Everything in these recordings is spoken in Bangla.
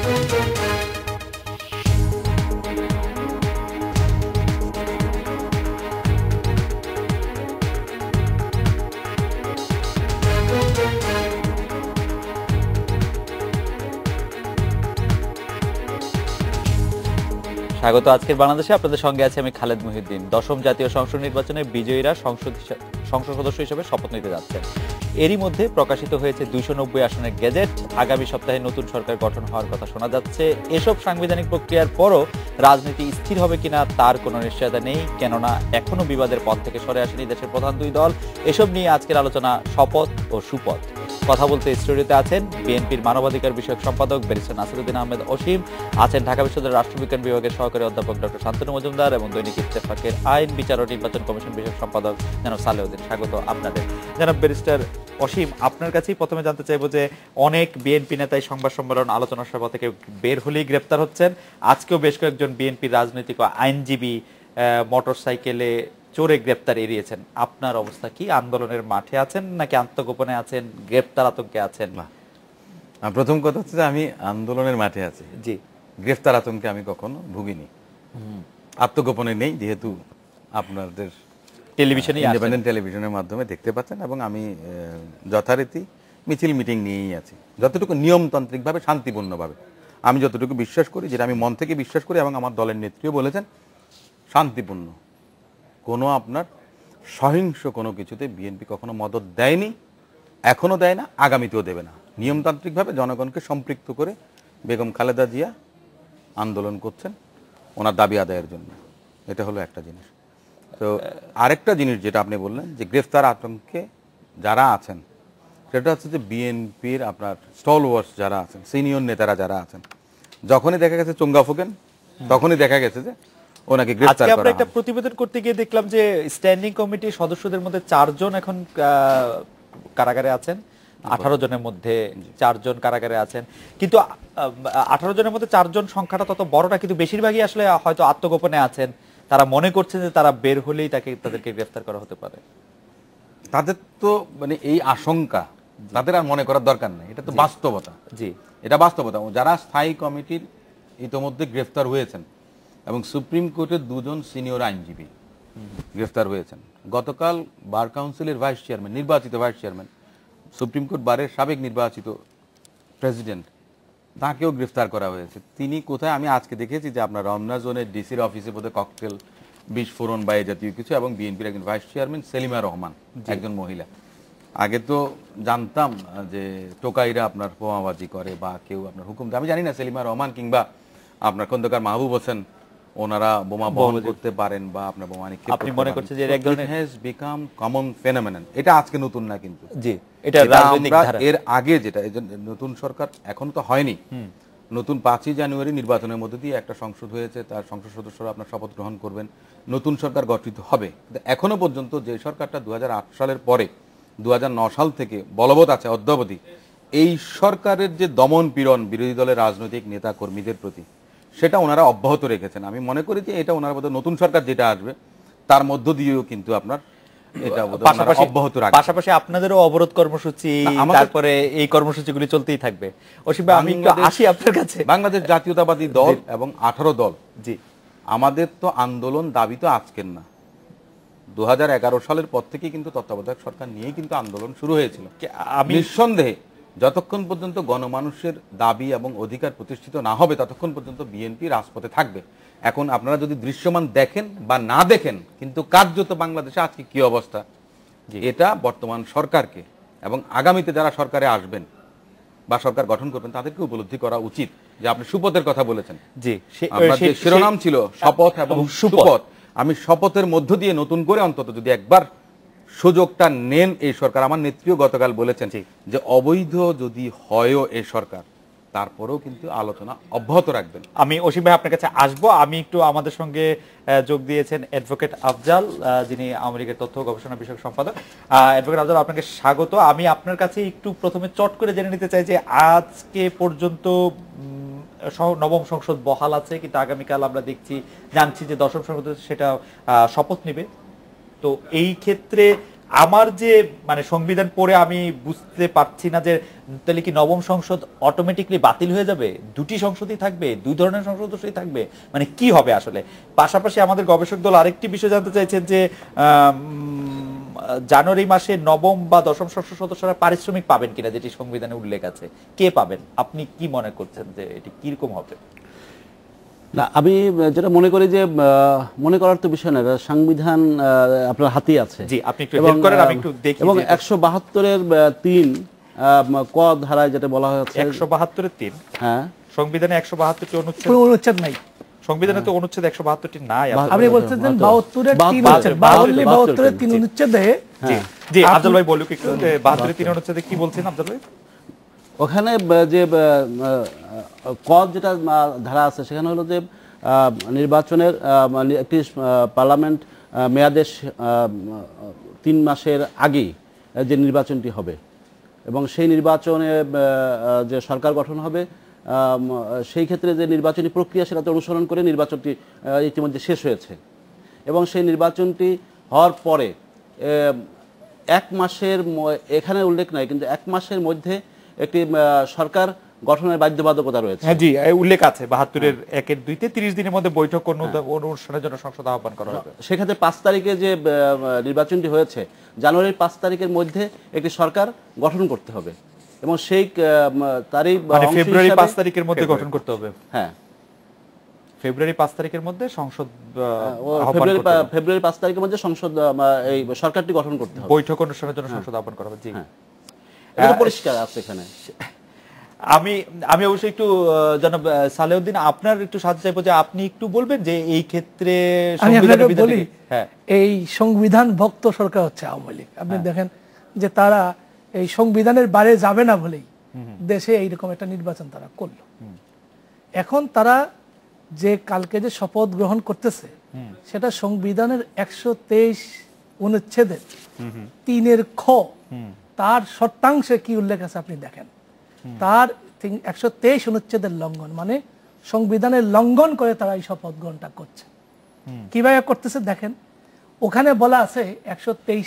স্বাগত আজকের বাংলাদেশে। আপনাদের সঙ্গে আছে আমি খালেদ মহিউদ্দিন। দশম জাতীয় সংসদ নির্বাচনে বিজয়ীরা সংসদ সদস্য হিসেবে শপথ নিতে যাচ্ছেন। এরই মধ্যে প্রকাশিত হয়েছে 290 আসনের গেজেট। আগামী সপ্তাহে নতুন সরকার গঠন হওয়ার কথা শোনা যাচ্ছে। এসব সাংবিধানিক প্রক্রিয়ার পরও রাজনীতি স্থির হবে কিনা তার কোনো নিশ্চয়তা নেই, কেননা এখনো বিবাদের পথ থেকে সরে আসেনি দেশের প্রধান দুই দল। এসব নিয়ে আজকের আলোচনা শপথ ও সুপথ। কথা বলতে স্টুডিওতে আছেন বিএনপির মানবাধিকার বিষয়ক সম্পাদক ব্যারিস্টার নাসিরউদ্দিন আহমেদ অসীম, আছেন ঢাকা বিশ্ববিদ্যালয়ের রাষ্ট্রবিজ্ঞান বিভাগের সহকারী অধ্যাপক ডক্টর শান্তনু মজুমদার এবং দৈনিক ইত্তেফাকের আইন, বিচার ও নির্বাচন কমিশন বিষয়ক সম্পাদক জনাব সালেউদ্দিন। স্বাগত আপনাদের। জনাব ব্যারিস্টার অসীম, আপনার কাছেই প্রথমে জানতে চাইবো যে অনেক বিএনপি নেতাই সংবাদ সম্মেলন, আলোচনা সভা থেকে বের হলেই গ্রেপ্তার হচ্ছেন। আজকেও বেশ কয়েকজন বিএনপির রাজনৈতিক ও আইনজীবী মোটরসাইকেলে চোরে গ্রেপ্তার এড়িয়েছেন। আপনার অবস্থা কি? আন্দোলনের মাঠে আছেন নাকি আত্মগোপনে আছেন, গ্রেপ্তার আতঙ্কে আছেন? প্রথম কথা হচ্ছে যে আমি আন্দোলনের মাঠে আছি, জি। গ্রেফতার আতঙ্কে আমি কখনো ভুগিনি, আত্মগোপনে নেই, যেহেতু আপনাদের টেলিভিশনে ইন্ডিপেন্ডেন্ট টেলিভিশনের মাধ্যমে দেখতে পাচ্ছেন। এবং আমি যথারীতি মিছিল মিটিং নিয়েই আছি, যতটুকু নিয়মতান্ত্রিকভাবে শান্তিপূর্ণভাবে। আমি যতটুকু বিশ্বাস করি, যেটা আমি মন থেকে বিশ্বাস করি এবং আমার দলের নেত্রীও বলেছেন, শান্তিপূর্ণ কোনো আপনার সহিংস কোনো কিছুতে বিএনপি কখনো মদত দেয়নি, এখনো দেয় না, আগামীতেও দেবে না। নিয়মতান্ত্রিকভাবে জনগণকে সম্পৃক্ত করে বেগম খালেদা জিয়া আন্দোলন করছেন ওনার দাবি আদায়ের জন্য। এটা হলো একটা জিনিস। তো আরেকটা জিনিস যেটা আপনি বললেন যে গ্রেফতার আতঙ্কে যারা আছেন, সেটা হচ্ছে যে বিএনপির আপনার স্টলওয়ার্স যারা আছেন, সিনিয়র নেতারা যারা আছেন, যখনই দেখা গেছে চোঙ্গা ফোকেন, তখনই দেখা গেছে যে ওনাকে গ্রেফতার করা। আমরা একটা প্রতিবেদন করতে গিয়ে দেখলাম যে স্ট্যান্ডিং কমিটির সদস্যদের মধ্যে 4 জন এখন কারাগারে আছেন, 18 জনের মধ্যে 4 জন কারাগারে আছেন। কিন্তু 18 জনের মধ্যে 4 জন সংখ্যাটা তত বড়টা, কিন্তু বেশিরভাগই আসলে হয়তো আত্মগোপনে আছেন। তারা মনে করছেন যে তারা বের হলেই তাদেরকে গ্রেফতার করা হতে পারে। তাদের তো মানে এই আশঙ্কা, তাদের আর মনে করার দরকার নেই, এটা তো বাস্তবতা। জি, এটা বাস্তবতা। যারা স্থায়ী কমিটির ইতোমধ্যে গ্রেফতার হয়েছেন এবং সুপ্রিম কোর্টের 2 জন সিনিয়র আইনজীবী গ্রেফতার হয়েছেন। গতকাল বার কাউন্সিলের ভাইস চেয়ারম্যান, নির্বাচিত ভাইস চেয়ারম্যান, সুপ্রিম কোর্ট বারের সাবেক নির্বাচিত প্রেসিডেন্ট, তাকেও গ্রেফতার করা হয়েছে। তিনি কোথায়? আমি আজকে দেখেছি যে আপনার রমনা জোনের ডিসির অফিসে বোধহয় ককটেল বিস্ফোরণ বা এই জাতীয় কিছু, এবং বিএনপির একজন ভাইস চেয়ারম্যান সেলিমা রহমান, একজন মহিলা। আগে তো জানতাম যে টোকাইরা আপনার বোমাবাজি করে বা কেউ আপনার হুকুম, আমি জানি না সেলিমা রহমান কিংবা আপনার খন্দকার মাহবুব হোসেন ওনারা বোমা বহন করতে পারেন বা আপনার বোমা নিক্ষেপ করতে পারেন। আপনি মনে করছেন যে এক ধরনের হ্যাজ বিকাম কমন ফেনোমেনন। এটা আজকে নতুন না, কিন্তু জি, এটা রাজনৈতিক ধারা। এর আগে যেটা নতুন সরকার এখন তো হয়নি, নতুন 5ই জানুয়ারি নির্বাচনের মধ্যে দিয়ে একটা সংসদ হয়েছে, তার সংসদ সদস্যরা আপনার শপথ গ্রহণ করবেন, নতুন সরকার গঠিত হবে। এখনো পর্যন্ত যে সরকারটা 2008 সালের পরে 2009 সাল থেকে বলবৎ আছে অদ্যাবধি, এই সরকারের যে দমন পীড়ন বিরোধী দলের রাজনৈতিক নেতা কর্মীদের প্রতি, সেটা ওনারা অব্যাহত রেখেছেন। আমি মনে করি যে এটা ওনারা বোধহয় নতুন সরকার যেটা আসবে তার মধ্য দিয়েও কিন্তু আপনার এটা অব্যাহত রাখবে। পাশাপাশি আপনাদেরও অবরোধ কর্মসূচি, তারপরে এই কর্মসূচিগুলি চলতেই থাকবে। অসীম ভাই, আমি একটু আসি আপনার কাছে। বাংলাদেশ জাতীয়তাবাদী দল এবং 18 দল, জি, আমাদের তো আন্দোলন দাবি তো আজকের না, 2011 সালের পর থেকে কিন্তু তত্ত্বাবধায়ক সরকার নিয়েই কিন্তু আন্দোলন শুরু হয়েছিল। আমি নিঃসন্দেহে যতক্ষণ পর্যন্ত গণমানুষের দাবি এবং অধিকার প্রতিষ্ঠিত না হবে ততক্ষণ পর্যন্ত বিএনপি রাজপথে থাকবে। এখন আপনারা যদি দৃশ্যমান দেখেন বা না দেখেন, কিন্তু কার্যত বাংলাদেশে আজকে কি অবস্থা, এটা বর্তমান সরকারকে এবং আগামীতে যারা সরকারে আসবেন বা সরকার গঠন করবেন তাদেরকে উপলব্ধি করা উচিত। যে আপনি শপথের কথা বলেছেন, জি, আমাদের শিরোনাম ছিল শপথ এবং সুপথ। আমি শপথের মধ্য দিয়ে নতুন করে অন্তত যদি একবার সুযোগটা নেন এই সরকার, আমার নেত্রীও গতকাল বলেছেন যে অবৈধ যদি হয়ও এই সরকার, তারপরেও কিন্তু আলোচনা অব্যাহত রাখবেন। আমি অসীম ভাই আপনার কাছে আসবো। আমি একটু আমাদের সঙ্গে যোগ দিয়েছেন অ্যাডভোকেট আফজাল, যিনি আওয়ামী লীগের তথ্য গবেষণা বিষয়ক সম্পাদক। অ্যাডভোকেট আফজাল, আপনাকে স্বাগত। আমি আপনার কাছে একটু প্রথমে চট করে জেনে নিতে চাই যে আজকে পর্যন্ত নবম সংসদ বহাল আছে, কিন্তু আগামীকাল আমরা জানছি যে দশম সংসদ সেটা শপথ নেবে। তো এই ক্ষেত্রে আমার যে মানে সংবিধান পড়ে আমি বুঝতে পারছি না যে তাহলে কি নবম সংসদ অটোমেটিকলি বাতিল হয়ে যাবে, দুটি সংসদই থাকবে, দুই ধরনের সংসদই থাকবে, মানে কি হবে আসলে? পাশাপাশি আমাদের গবেষক দল আরেকটি বিষয় জানতে চাইছেন যে জানুয়ারি মাসে নবম বা দশম সংসদ সদস্যরা পারিশ্রমিক পাবেন কিনা, যেটি সংবিধানে উল্লেখ আছে, কে পাবেন? আপনি কি মনে করছেন যে এটি কিরকম হবে? না, আমি যেটা মনে করি যে মনে করার তো বিষয় না, সংবিধান আপনার হাতেই আছে। জি, আপনি একটু হেল্প করেন, আমি একটু দেখি। এবং 172 এর 3 ক ধারায় যেটা বলা হয়েছে 172 এর 3, হ্যাঁ, সংবিধানে 172টি অনুচ্ছেদ, কোনো অনুচ্ছেদ নাই সংবিধানে তো অনুচ্ছেদ 172টি নাই। আপনি বলছেন 72 এর 3 অনুচ্ছেদ, 72 এর 3 অনুচ্ছেদে। জি জি, আফজাল ভাই বলুক একটু যে 72 এর 3 অনুচ্ছেদে কি বলছেন আফজাল ভাই? ওখানে যে ক যেটা ধারা আছে সেখানে হলো যে নির্বাচনের একটি পার্লামেন্ট মেয়াদের 3 মাসের আগেই যে নির্বাচনটি হবে এবং সেই নির্বাচনে যে সরকার গঠন হবে সেই ক্ষেত্রে যে নির্বাচনী প্রক্রিয়া সেটাতে অনুসরণ করে নির্বাচনটি ইতিমধ্যে শেষ হয়েছে এবং সেই নির্বাচনটি হওয়ার পরে 1 মাসের, এখানে উল্লেখ নাই কিন্তু 1 মাসের মধ্যে একটি সরকার গঠনের বাধ্যবাধকতা রয়েছে। হ্যাঁ জি, উল্লেখ আছে 72 এর 1 এর 2 তে 30 দিনের মধ্যে বৈঠক অনুষ্ঠানের জন্য সংসদ আহ্বান করা হবে। সেক্ষেত্রে 5 তারিখে যে নির্বাচনটি হয়েছে জানুয়ারির 5 তারিখের মধ্যে একটি সরকার গঠন করতে হবে এবং সেই তারই মানে ফেব্রুয়ারি 5 তারিখের মধ্যে গঠন করতে হবে। হ্যাঁ, ফেব্রুয়ারি 5 তারিখের মধ্যে সংসদ আহ্বান করতে হবে। ফেব্রুয়ারি 5 তারিখের মধ্যে সংসদ এই সরকারটি গঠন করতে হবে, বৈঠক অনুষ্ঠানের জন্য সংসদ আহ্বান করা হবে। জি, এটা পরিষ্কার আছে এখানে। আমি অবশ্যই একটু জনাব সালেউদ্দিন আপনার একটু সাহায্য চাইবো যে আপনি একটু বলবেন যে এই ক্ষেত্রে সংবিধানের বলি, এই সংবিধান ভক্ত সরকার হচ্ছে আওয়ামী লীগ। আপনি দেখেন যে তারা এই সংবিধানের বাইরে যাবে না বলেই দেশে এইরকম একটা নির্বাচন তারা করলো। এখন তারা যে কালকে যে শপথ গ্রহণ করতেছে সেটা সংবিধানের 123 অনুচ্ছেদের 3 এর খ তার শর্তাংশে কি উল্লেখ আছে আপনি দেখেন। তার 123 অনুচ্ছেদের লঙ্ঘন, মানে সংবিধানের লঙ্ঘন করে তারা এই শপথ গ্রহণটা করছে। কিভাবে করতেছে দেখেন, ওখানে বলা আছে 123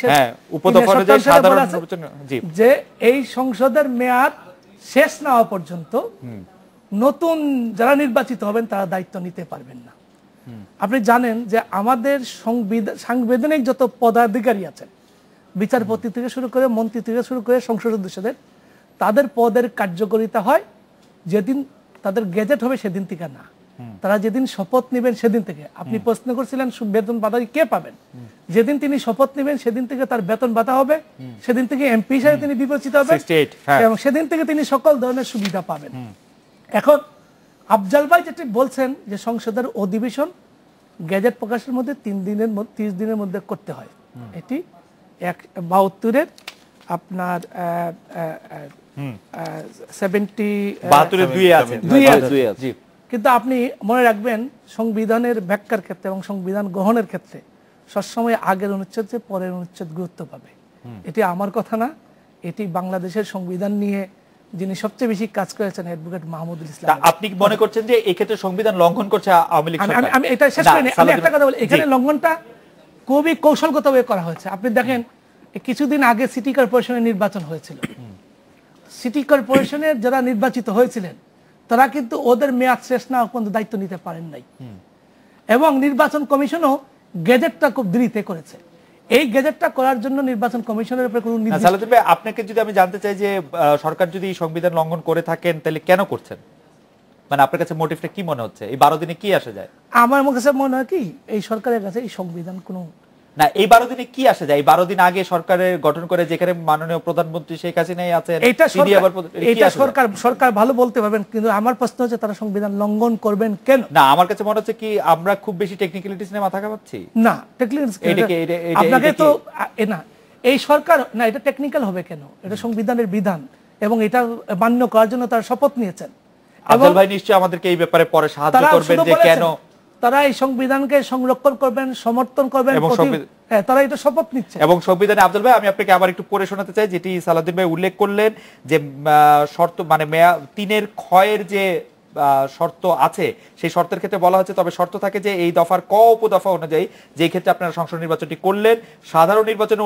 যে এই সংসদের মেয়াদ শেষ না হওয়া পর্যন্ত নতুন যারা নির্বাচিত হবেন তারা দায়িত্ব নিতে পারবেন না। আপনি জানেন যে আমাদের সাংবিধানিক যত পদাধিকারী আছেন, বিচারপতি থেকে শুরু করে মন্ত্রী থেকে শুরু করে সংসদ সদস্যদের, তাদের পদের কার্যকারিতা হয় যেদিন তাদের গেজেট হবে সেদিন থেকে না, তারা যেদিন শপথ নেবেন সেদিন থেকে। আপনি প্রশ্ন করছিলেন বেতন ভাতা কে পাবেন, যেদিন তিনি শপথ নেবেন সেদিন থেকে তার বেতন ভাতা হবে, সেদিন থেকে এমপি হিসেবে তিনি নির্বাচিত হবেন এবং সেদিন থেকে তিনি সকল ধরনের সুবিধা পাবেন। এখন আফজাল ভাই যেটি বলছেন যে সংসদের অধিবেশন গেজেট প্রকাশের মধ্যে 30 দিনের মধ্যে করতে হয়, এটি 72 এর আপনার 72 আছে। কিন্তু আপনি মনে রাখবেন সংবিধানের ব্যাখ্যার ক্ষেত্রে এবং সংবিধান গ্রহণের ক্ষেত্রে সবসময় আগের অনুচ্ছেদ যে পরের অনুচ্ছেদ গুরুত্ব পাবে। এটি আমার কথা না, এটি বাংলাদেশের সংবিধান নিয়ে যিনি সবচেয়ে বেশি কাজ করেছেন অ্যাডভোকেট মাহমুদুল ইসলাম। আপনি মনে করছেন যে এই ক্ষেত্রে সংবিধান লঙ্ঘন করছে আওয়ামী লীগ সরকার? আমি এটা শেষ করিনি, আমি একটা কথা বলি, এখানে লঙ্ঘনটা খুবই কৌশলগতভাবে করা হয়েছে। আপনি দেখেন কিছুদিন আগে সিটি কর্পোরেশনের নির্বাচন হয়েছিল, সিটি কর্পোরেশনের যারা নির্বাচিত হয়েছিলেন তারা কিন্তু ওদের মেয়াদ শেষ না পর্যন্ত দায়িত্ব নিতে পারেন নাই এবং নির্বাচন কমিশনও গেজেটটা খুব দেরিতে করেছে। এই গেজেটটা করার জন্য নির্বাচন কমিশনের উপরে কোনো আপনাকে যদি আমি জানতে চাই যে সরকার যদি সংবিধান লঙ্ঘন করে থাকেন তাহলে কেন করছেন, মানে আপনার কাছে মোটিভটা কি মনে হচ্ছে? এই 12 দিনে কি আসে যায়? আমার কাছে মনে হয় কি এই সরকারের কাছে এই সংবিধান কোনো না, এই 12 দিনে কি আসে যায়? এই 12 দিন আগে সরকারের গঠন করে যেখানে মাননীয় প্রধানমন্ত্রী শেখ হাসিনাই আছেন, এটা সরকার ভালো বলতে পারবেন, কিন্তু আমার প্রশ্ন হচ্ছে তারা সংবিধান লঙ্ঘন করবেন কেন? না, আমার কাছে মনে হচ্ছে কি আমরা খুব বেশি টেকনিক্যালিটিস নিয়ে মাথা ঘামাচ্ছি। না, আপনাকে তো না এই সরকার না, এটা টেকনিক্যাল হবে কেন? এটা সংবিধানের বিধান এবং এটা মান্য করার জন্য তারা শপথ নিয়েছেন। আফজাল ভাই নিশ্চয়ই আমাদেরকে এই ব্যাপারে পরে সাহায্য করবেন যে কেন তারা এই সংবিধানকে সংরক্ষণ করবেন, সমর্থন করবেন, তারা এটা শপথ নিচ্ছে। এবং সংবিধানে আফজাল ভাই আমি আপনাকে আবার একটু পড়ে শোনাতে চাই যেটি সালাউদ্দিন ভাই উল্লেখ করলেন যে শর্ত মানে 3 এর ক্ষয়ের যে শর্ত আছে, সেই শর্তের ক্ষেত্রে বলা হচ্ছে তবে শর্ত থাকে যে এই দফার ক উপদফা অনুযায়ী যে ক্ষেত্রে আপনারা সংসদ নির্বাচনটি করলেন, সাধারণ নির্বাচনে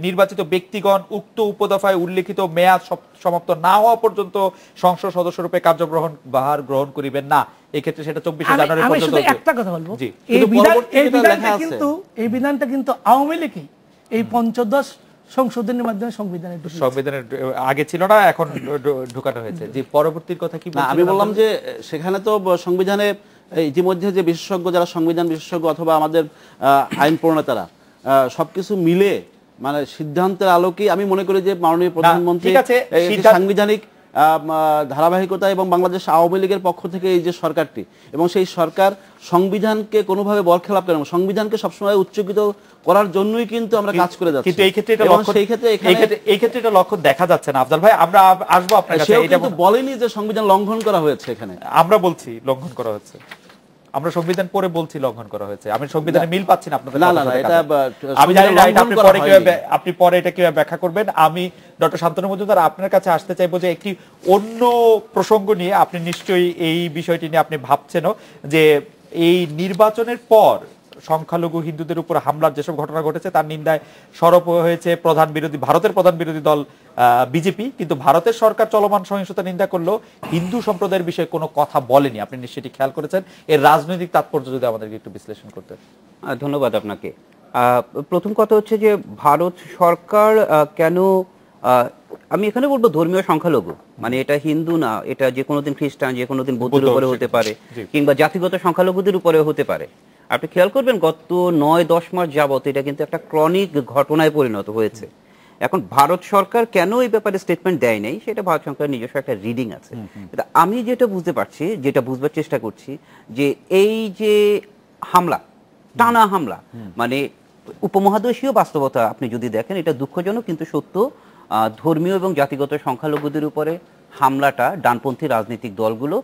নির্বাচিত ব্যক্তিগণ উক্ত উপদফায় উল্লেখিত মেয়াদ সমাপ্ত না হওয়া পর্যন্ত সংসদ সদস্যরূপে কার্যগ্রহণ ভার গ্রহণ করিবেন না। এই ক্ষেত্রে সেটা 24 জানুয়ারি আমি পর্যন্ত। শুধু একটা কথা বলবো, জি, এই বিধানটা কিন্তু আওয়ামী লীগই এই পঞ্চদশ সংশোধনের মাধ্যমে সংবিধানের আগে ছিল না, এখন ঢোকানো হয়েছে। যে পরবর্তীর কথা কি না, আমি বললাম যে সেখানে তো সংবিধানে ইতিমধ্যে যে বিশেষজ্ঞ, যারা সংবিধান বিশেষজ্ঞ অথবা আমাদের আইন প্রণেতারা সবকিছু মিলে মানে সিদ্ধান্তের আলোকে আমি মনে করি যে মাননীয় প্রধানমন্ত্রী সাংবিধানিক ধারাবাহিকতা এবং বাংলাদেশ আওয়ামী লীগের পক্ষ থেকে এই যে সরকারটি, এবং সেই সরকার সংবিধানকে কোনোভাবে বরখেলাপ করে না, সংবিধানকে সবসময় উচ্চকিত করার জন্যই কিন্তু আমরা কাজ করে যাচ্ছি। কিন্তু এই ক্ষেত্রে এটা লক্ষ্য দেখা যাচ্ছে না আফজাল ভাই। আমরা আসবো আপনার কাছে। এটা বলেনি যে সংবিধান লঙ্ঘন করা হয়েছে, এখানে আমরা বলছি লঙ্ঘন করা হয়েছে, আমরা সংবিধান পড়ে বলছি লঙ্ঘন করা হয়েছে। আমি সংবিধানে মিল পাচ্ছি না আপনাদের। আমি জানি না আপনি পরে এটা কিভাবে ব্যাখ্যা করবেন। আমি ডক্টর শান্তনু মজুমদার আপনার কাছে আসতে চাইবো যে একটি অন্য প্রসঙ্গ নিয়ে আপনি নিশ্চয়ই এই বিষয়টি নিয়ে আপনি ভাবছেনও যে এই নির্বাচনের পর সংখ্যালঘু হিন্দুদের উপর হামলার যেসব ঘটনা ঘটেছে তার নিন্দায় সরব হয়েছে ভারতের প্রধান বিরোধী দল বিজেপি, কিন্তু ভারতের সরকার চলমান সহিংসতা নিন্দা করলেও হিন্দু সম্প্রদায়ের বিষয়ে কোনো কথা বলেনি। আপনি নিশ্চয়ই খেয়াল করেছেন। এর রাজনৈতিক তাৎপর্য যদি আমাদেরকে একটু বিশ্লেষণ করতেন। ধন্যবাদ আপনাকে। প্রথম কথা হচ্ছে যে ভারত সরকার কেন, আমি এখানে বলবো ধর্মীয় সংখ্যালঘু, মানে এটা হিন্দু না, এটা যে কোনো দিন খ্রিস্টান, যে কোনো দিন বৌদ্ধের উপরে হতে পারে, কিংবা জাতিগত সংখ্যালঘুদের উপরে হতে পারে। আপনি খেয়াল করবেন গত 9-10 মাস যাবত এটা কিন্তু একটা ক্রনিক ঘটনায় পরিণত হয়েছে। এখন ভারত সরকার কেন এই ব্যাপারে স্টেটমেন্ট দেয় নাই, সেটা ভারত সরকারের নিজস্ব একটা রিডিং আছে। আমি যেটা বুঝতে পারছি, যেটা বুঝবার চেষ্টা করছি, যে এই যে হামলা, টানা হামলা, মানে উপমহাদেশীয় বাস্তবতা আপনি যদি দেখেন, এটা দুঃখজনক কিন্তু সত্য। ধর্মীয় এবং জাতিগত সংখ্যালঘুদের উপরে হামলাটা ডানপন্থী রাজনৈতিক দলগুলো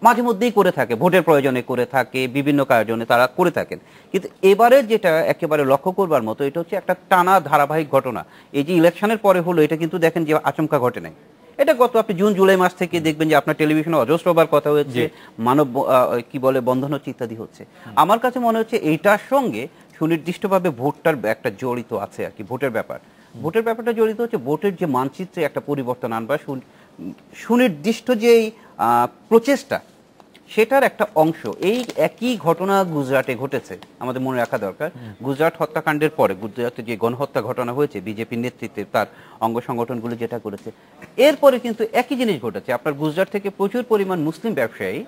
মাঝে মধ্যেই করে থাকে, ভোটের প্রয়োজনে করে থাকে, বিভিন্ন কারণে তারা করে থাকেন। কিন্তু এবারে যেটা একেবারে লক্ষ্য করবার মতো, এটা হচ্ছে একটা টানা ধারাবাহিক ঘটনা। এই যে ইলেকশনের পরে হলো, এটা কিন্তু দেখেন যে আচমকা ঘটে নাই। এটা গত আপনি জুন জুলাই মাস থেকে দেখবেন যে আপনার টেলিভিশনে অজস্রবার কথা হচ্ছে, মানব বন্ধন হচ্ছে, ইত্যাদি হচ্ছে। আমার কাছে মনে হচ্ছে এইটার সঙ্গে সুনির্দিষ্টভাবে ভোটটার একটা জড়িত আছে আর কি। ভোটের ব্যাপারটা জড়িত হচ্ছে ভোটের যে মানচিত্রে একটা পরিবর্তন আনবার সুনির্দিষ্ট যেই প্রচেষ্টা, সেটার একটা অংশ। এই একই ঘটনা গুজরাটে ঘটেছে, আমাদের মনে রাখা দরকার। গুজরাট হত্যাকাণ্ডের পরে, গুজরাটে যে গণহত্যা ঘটনা হয়েছে বিজেপির নেতৃত্বে, তার অঙ্গ সংগঠনগুলো যেটা করেছে, এরপরে কিন্তু একই জিনিস ঘটেছে। আপনার গুজরাট থেকে প্রচুর পরিমাণ মুসলিম ব্যবসায়ী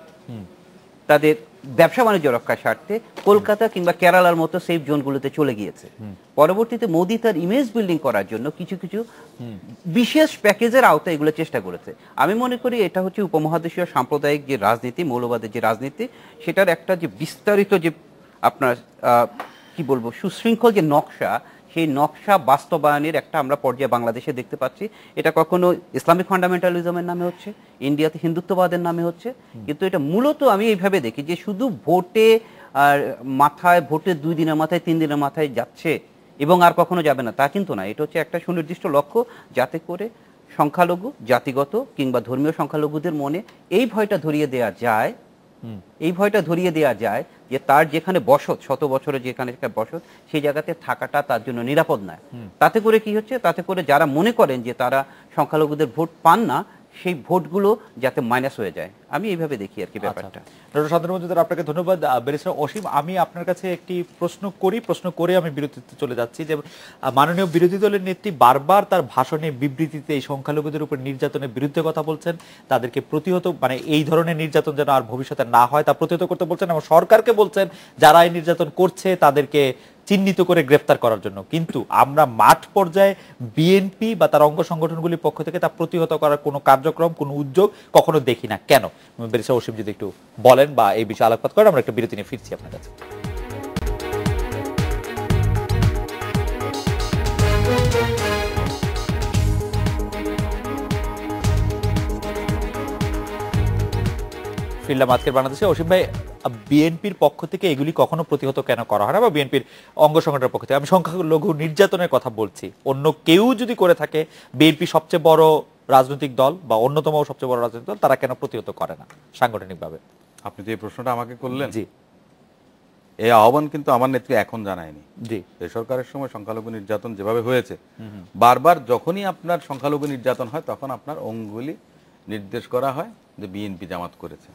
তাদের ব্যবসা বাণিজ্য রক্ষার স্বার্থে কলকাতা কিংবা কেরালার মতো সেফ জোনগুলোতে চলে গিয়েছে। পরবর্তীতে মোদি তার ইমেজ বিল্ডিং করার জন্য কিছু কিছু বিশেষ প্যাকেজের আওতায় এগুলো চেষ্টা করেছে। আমি মনে করি এটা হচ্ছে উপমহাদেশীয় সাম্প্রদায়িক যে রাজনীতি, মৌলবাদের যে রাজনীতি, সেটার একটা যে বিস্তারিত যে আপনার কি বলবো সুশৃঙ্খল যে নকশা, সেই নকশা বাস্তবায়নের একটা আমরা পর্যায়ে বাংলাদেশে দেখতে পাচ্ছি। এটা কখনো ইসলামিক ফান্ডামেন্টালিজমের নামে হচ্ছে, ইন্ডিয়াতে হিন্দুত্ববাদের নামে হচ্ছে, কিন্তু এটা মূলত আমি এইভাবে দেখি যে শুধু ভোটে আর মাথায়, ভোটের 2 দিনের মাথায় 3 দিনের মাথায় যাচ্ছে এবং আর কখনো যাবে না, তা কিন্তু না। এটা হচ্ছে একটা সুনির্দিষ্ট লক্ষ্য, যাতে করে সংখ্যালঘু, জাতিগত কিংবা ধর্মীয় সংখ্যালঘুদের মনে এই ভয়টা ধরিয়ে দেওয়া যায়, যে তার যেখানে বসত, 100 বছরে যেখানে বসত, সেই জায়গাতে থাকাটা তার জন্য নিরাপদ নয়। তাতে করে কি হচ্ছে, তাতে করে যারা মনে করেন যে তারা সংখ্যালঘুদের ভোট পান না, সেই ভোটগুলো যাতে মাইনাস হয়ে যায়। আমি এইভাবে দেখি আর কি ব্যাপারটা। ডক্টর শান্তনু মজুমদার, আপনাকে ধন্যবাদ। ব্যারিস্টার অসীম, আমি আপনার কাছে একটি প্রশ্ন করে আমি বিরতিতে চলে যাচ্ছি। যে মাননীয় বিরোধী দলের নেত্রী বারবার তার ভাষণে, বিবৃতিতে এই সংখ্যালঘুদের উপর নির্যাতনের বিরুদ্ধে কথা বলছেন, তাদেরকে প্রতিহত, মানে এই ধরনের নির্যাতন যেন আর ভবিষ্যতে না হয় তা প্রতিহত করতে বলছেন, এবং সরকারকে বলছেন যারা এই নির্যাতন করছে তাদেরকে চিহ্নিত করে গ্রেফতার করার জন্য। কিন্তু আমরা মাঠ পর্যায়ে বিএনপি বা তার অঙ্গ সংগঠনগুলির পক্ষ থেকে তা প্রতিহত করার কোনো কার্যক্রম, কোনো উদ্যোগ কখনো দেখি না। কেন? ব্যারিস্টার অসীম যদি একটু বলেন বা এই বিষয়ে আলোকপাত করেন, আমরা একটা বিরতি নিয়ে ফিরছি আপনার কাছে। ফিরলাম আজকের বাংলাদেশে। অসীম ভাই, বিএনপির পক্ষ থেকে এগুলি কখনো প্রতিহত কেন করা হয় না, বা বিএনপির অঙ্গ সংগঠনের পক্ষ থেকে? আমি সংখ্যালঘু নির্যাতনের কথা বলছি, অন্য কেউ যদি করে থাকে, বিএনপি সবচেয়ে বড় রাজনৈতিক দল বা অন্যতম সবচেয়ে বড় রাজনৈতিক দল তারা কেন প্রতিহত করে না সাংগঠনিকভাবে? আপনি যে প্রশ্নটা আমাকে করলেন, জি এই আহ্বান কিন্তু আমার নেত্রী এখন জানায়নি। জি এই সরকারের সময় সংখ্যালঘু নির্যাতন যেভাবে হয়েছে, বারবার যখনই আপনার সংখ্যালঘু নির্যাতন হয় তখন আপনার অঙ্গুলি নির্দেশ করা হয় যে বিএনপি জামাত করেছে,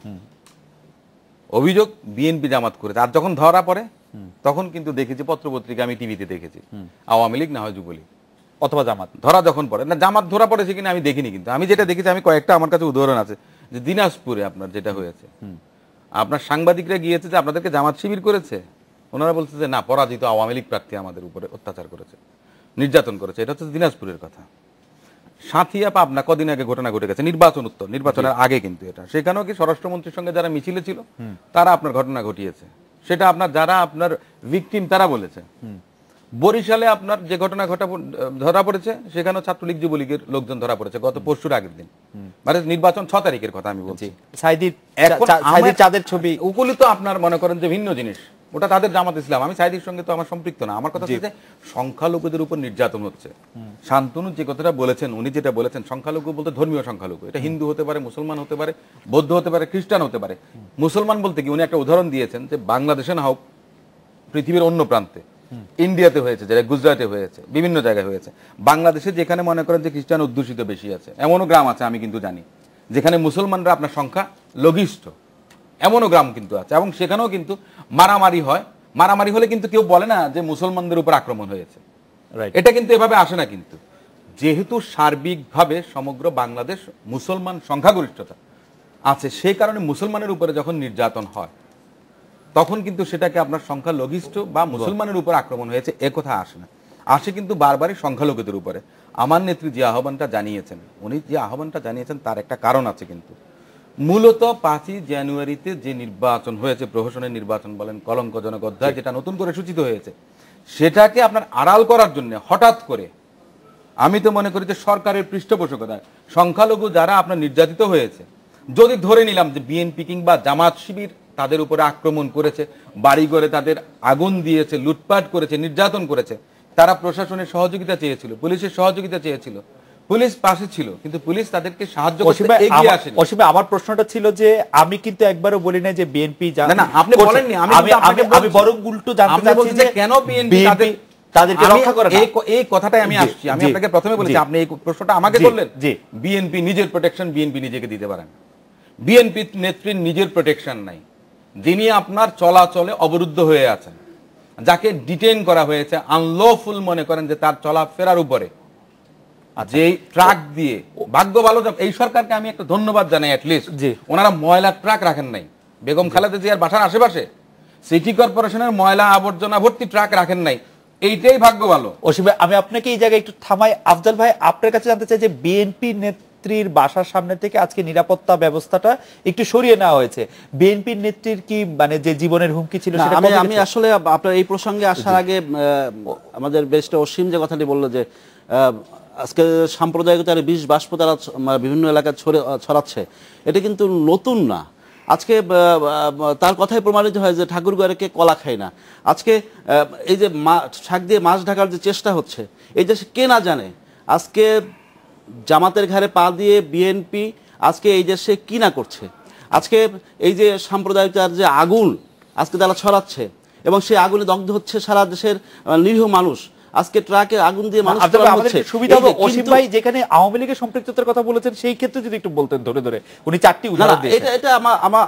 অভিযোগ বিএনপি জামাত করেছে। আর যখন ধরা পড়ে তখন কিন্তু দেখেছি পত্রপত্রিকা, আমি টিভিতে দেখেছি, আওয়ামী লীগ না হয় যুবলীগ অথবা জামাত ধরা যখন পড়ে না, জামাত ধরা পড়েছে কিনা আমি দেখিনি, কিন্তু আমি যেটা দেখেছি, আমি কয়েকটা আমার কাছে উদাহরণ আছে যে দিনাজপুরে আপনার যেটা হয়েছে, আপনার সাংবাদিকরা গিয়েছে যে আপনাদেরকে জামাত শিবির করেছে, ওনারা বলছে যে না, পরাজিত আওয়ামী লীগ প্রার্থী আমাদের উপরে অত্যাচার করেছে, নির্যাতন করেছে। এটা হচ্ছে দিনাজপুরের কথা। সাঁথিয়া পাবনা কদিন আগে ঘটনা ঘটে গেছে, নির্বাচনের আগে কিন্তু এটা, সেখানেও কি স্বরাষ্ট্রমন্ত্রীর সঙ্গে যারা মিছিলে ছিল তারা আপনার ঘটনা ঘটিয়েছে, সেটা আপনার যারা আপনার ভিকটিম তারা বলেছে। বরিশালে আপনার যে ঘটনা ধরা পড়েছে সেখানেও ছাত্রলীগ যুবলীগের লোকজন ধরা পড়েছে গত পরশুর আগের দিন, মানে নির্বাচন 6 তারিখের কথা আমি বলছি। সাইদির চাঁদের ছবি ওগুলি তো আপনার মনে করেন যে ভিন্ন জিনিস, ওটা তাদের জামাত ইসলাম, আমি সাইদির সঙ্গে তো আমার সম্পৃক্ত না। আমার কথা হচ্ছে সংখ্যালঘুদের উপর নির্যাতন হচ্ছে। শান্তনু যে কথাটা বলেছেন, উনি যেটা বলেছেন, সংখ্যালঘু বলতে ধর্মীয় সংখ্যালঘু, এটা হিন্দু হতে পারে, মুসলমান হতে পারে, বৌদ্ধ হতে পারে, খ্রিস্টান হতে পারে। মুসলমান বলতে কি উনি একটা উদাহরণ দিয়েছেন যে বাংলাদেশে না হোক, পৃথিবীর অন্য প্রান্তে, ইন্ডিয়াতে হয়েছে, যেটা গুজরাটে হয়েছে, বিভিন্ন জায়গায় হয়েছে, বাংলাদেশে যেখানে মনে করেন যে খ্রিস্টান অধ্যুষিত বেশি আছে, এমনও গ্রাম আছে আমি কিন্তু জানি যেখানে মুসলমানরা আপনার সংখ্যা লঘিষ্ঠ, এমনও গ্রাম কিন্তু আছে, এবং সেখানেও কিন্তু মারামারি হয়। মারামারি হলে কিন্তু কেউ বলে না যে মুসলমানদের উপর আক্রমণ হয়েছে, এটা কিন্তু এভাবে আসে না। কিন্তু যেহেতু সার্বিকভাবে সমগ্র বাংলাদেশ মুসলমান সংখ্যাগরিষ্ঠতা আছে, সেই কারণে মুসলমানের উপরে যখন নির্যাতন হয় তখন কিন্তু সেটাকে আপনার সংখ্যা লঘিষ্ঠ বা মুসলমানের উপর আক্রমণ হয়েছে এ কথা আসে না, আসে কিন্তু বারবারই সংখ্যালঘুদের উপরে। আমার নেত্রী যে আহ্বানটা জানিয়েছেন, উনি যে আহ্বানটা জানিয়েছেন তার একটা কারণ আছে। কিন্তু মূলত 5ই জানুয়ারিতে যে নির্বাচন হয়েছে, প্রহসনের নির্বাচন বলেন, কলঙ্কজনক অধ্যায় যেটা নতুন করে সূচিত হয়েছে, সেটাকে আপনার আড়াল করার জন্য হঠাৎ করে, আমি তো মনে করি যে সরকারের পৃষ্ঠপোষকতায় সংখ্যালঘু যারা আপনার নির্যাতিত হয়েছে, যদি ধরে নিলাম যে বিএনপি কিংবা জামাত শিবির তাদের উপরে আক্রমণ করেছে, বাড়িঘরে তাদের আগুন দিয়েছে, লুটপাট করেছে, নির্যাতন করেছে, তারা প্রশাসনের সহযোগিতা চেয়েছিল, পুলিশের সহযোগিতা চেয়েছিল, পুলিশ পাশে ছিল, কিন্তু পুলিশ তাদেরকে সাহায্য করতে এগিয়ে আসেনি। অসীমে আমার প্রশ্নটা ছিল যে আমি কিন্তু একবারও বলি না যে বিএনপি না, আপনি বলেননি, আমি বরং উল্টো জানতে চাচ্ছি যে কেন বিএনপি তাদেরকে রক্ষা করে না। এই কথাটাই আমি আসছি। আমি আপনাকে প্রথমে বলেছি, আপনি এই প্রশ্নটা আমাকে করলেন। বিএনপি নিজের প্রোটেকশন বিএনপি নিজেকে দিতে পারেন, বিএনপি নেত্রীর নিজের প্রোটেকশন নাই, যিনি আপনার চলাচলে অবরুদ্ধ হয়ে আছেন, যাকে ডিটেইন করা হয়েছে আনলফুল, মনে করেন যে তার চলাফেরার উপরে যে ট্রাক দিয়ে, ভাগ্য ভালো এই সরকারকে আমি একটা ধন্যবাদ জানাই, অ্যাটলিস্ট ওনারা ময়লা ট্রাক রাখেন নাই বেগম খালেদা জিয়ার বাসার আশেপাশে, সিটি কর্পোরেশনের ময়লা আবর্জনা ভর্তি ট্রাক রাখেন নাই, এইটাই ভাগ্য ভালো। অসীমে আমি আপনাকে এই জায়গায় একটু থামাই। আফজাল ভাই, আপনার কাছে জানতে চাই যে বিএনপি নেত্রীর বাসার সামনে থেকে আজকে নিরাপত্তা ব্যবস্থাটা একটু সরিয়ে নেওয়া হয়েছে, বিএনপির নেত্রীর কি মানে যে জীবনের হুমকি ছিল সেটা আমি আসলে আপনার এই প্রসঙ্গে আসার আগে আমাদের ব্যারিস্টার অসীম যে কথাটি বললো যে আজকে সাম্প্রদায়িকতার বিষ বাষ্প তারা বিভিন্ন এলাকায় ছড়াচ্ছে, এটা কিন্তু নতুন না। আজকে তার কথাই প্রমাণিত হয় যে ঠাকুরগাঁওকে কলা খায় না। আজকে এই যে শাক দিয়ে মাছ ঢাকার যে চেষ্টা হচ্ছে, এই দেশে কে না জানে আজকে জামাতের ঘাড়ে পা দিয়ে বিএনপি আজকে এই দেশে কি না করছে। আজকে এই যে সাম্প্রদায়িকতার যে আগুন আজকে তারা ছড়াচ্ছে, এবং সেই আগুনে দগ্ধ হচ্ছে সারা দেশের নিরীহ মানুষ। আজকে ট্রাকে আগুন দিয়ে মানুষ হচ্ছে। সুবিধা হবে অসীম ভাই যেখানে আওয়ামী লীগের সম্পৃক্ততার কথা বলেছেন, সেই ক্ষেত্রে যদি একটু বলতেন ধরে ধরে, উনি 4টি উদাহরণ দিয়েছেন। এটা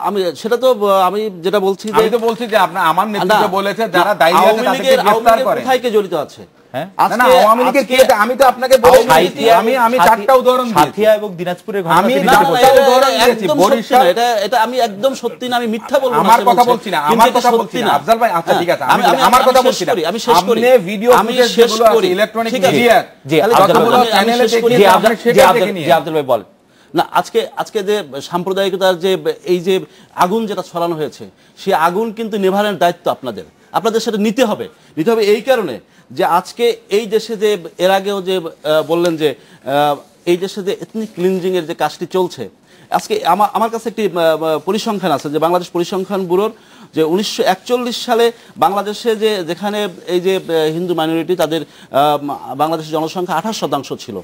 আমি সেটা তো আমি যেটা বলছি যে, আমি তো বলছি যে আপনার আমার নেতৃত্ব বলেছে যারা দায়ী আছে তাদেরকে গ্রেফতার করে। কোথায় কে জড়িত আছে? আওয়ামী লীগের কে? আমি তো আপনাকে বলেছি, আমি 4টা উদাহরণ দিয়েছি, সাথিয়া এবং দিনাজপুরের ঘটনা। আমি 4টা উদাহরণ দিয়েছি। বরিশাল, এটা আমি একদম সত্যি না, আমি মিথ্যা বলবো না। আমার কথা বলছি না, আমার কথা বলছি না আফজাল ভাই। আচ্ছা ঠিক আছে, আমি আমার কথা বলছি না, আমি শেষ করি। আপনি ভিডিও ফুটেজ যেগুলো আছে ইলেকট্রনিক মিডিয়া, জি যতগুলো চ্যানেলে দেখিয়ে আপনি সেটা দেখে নিন। জি আফজাল ভাই বল না। আজকে যে সাম্প্রদায়িকতার যে এই যে আগুন যেটা ছড়ানো হয়েছে, সেই আগুন কিন্তু নেভানোর দায়িত্ব আপনাদের সেটা নিতে হবে এই কারণে যে আজকে এই দেশে যে এর আগেও যে বললেন যে এই দেশে যে এথনিক ক্লিনজিং এর যে কাজটি চলছে, আজকে আমার কাছে একটি পরিসংখ্যান আছে যে বাংলাদেশ পরিসংখ্যান ব্যুরোর, যে 1941 সালে বাংলাদেশে যেখানে এই যে হিন্দু মাইনরিটি তাদের বাংলাদেশের জনসংখ্যা 28% ছিল,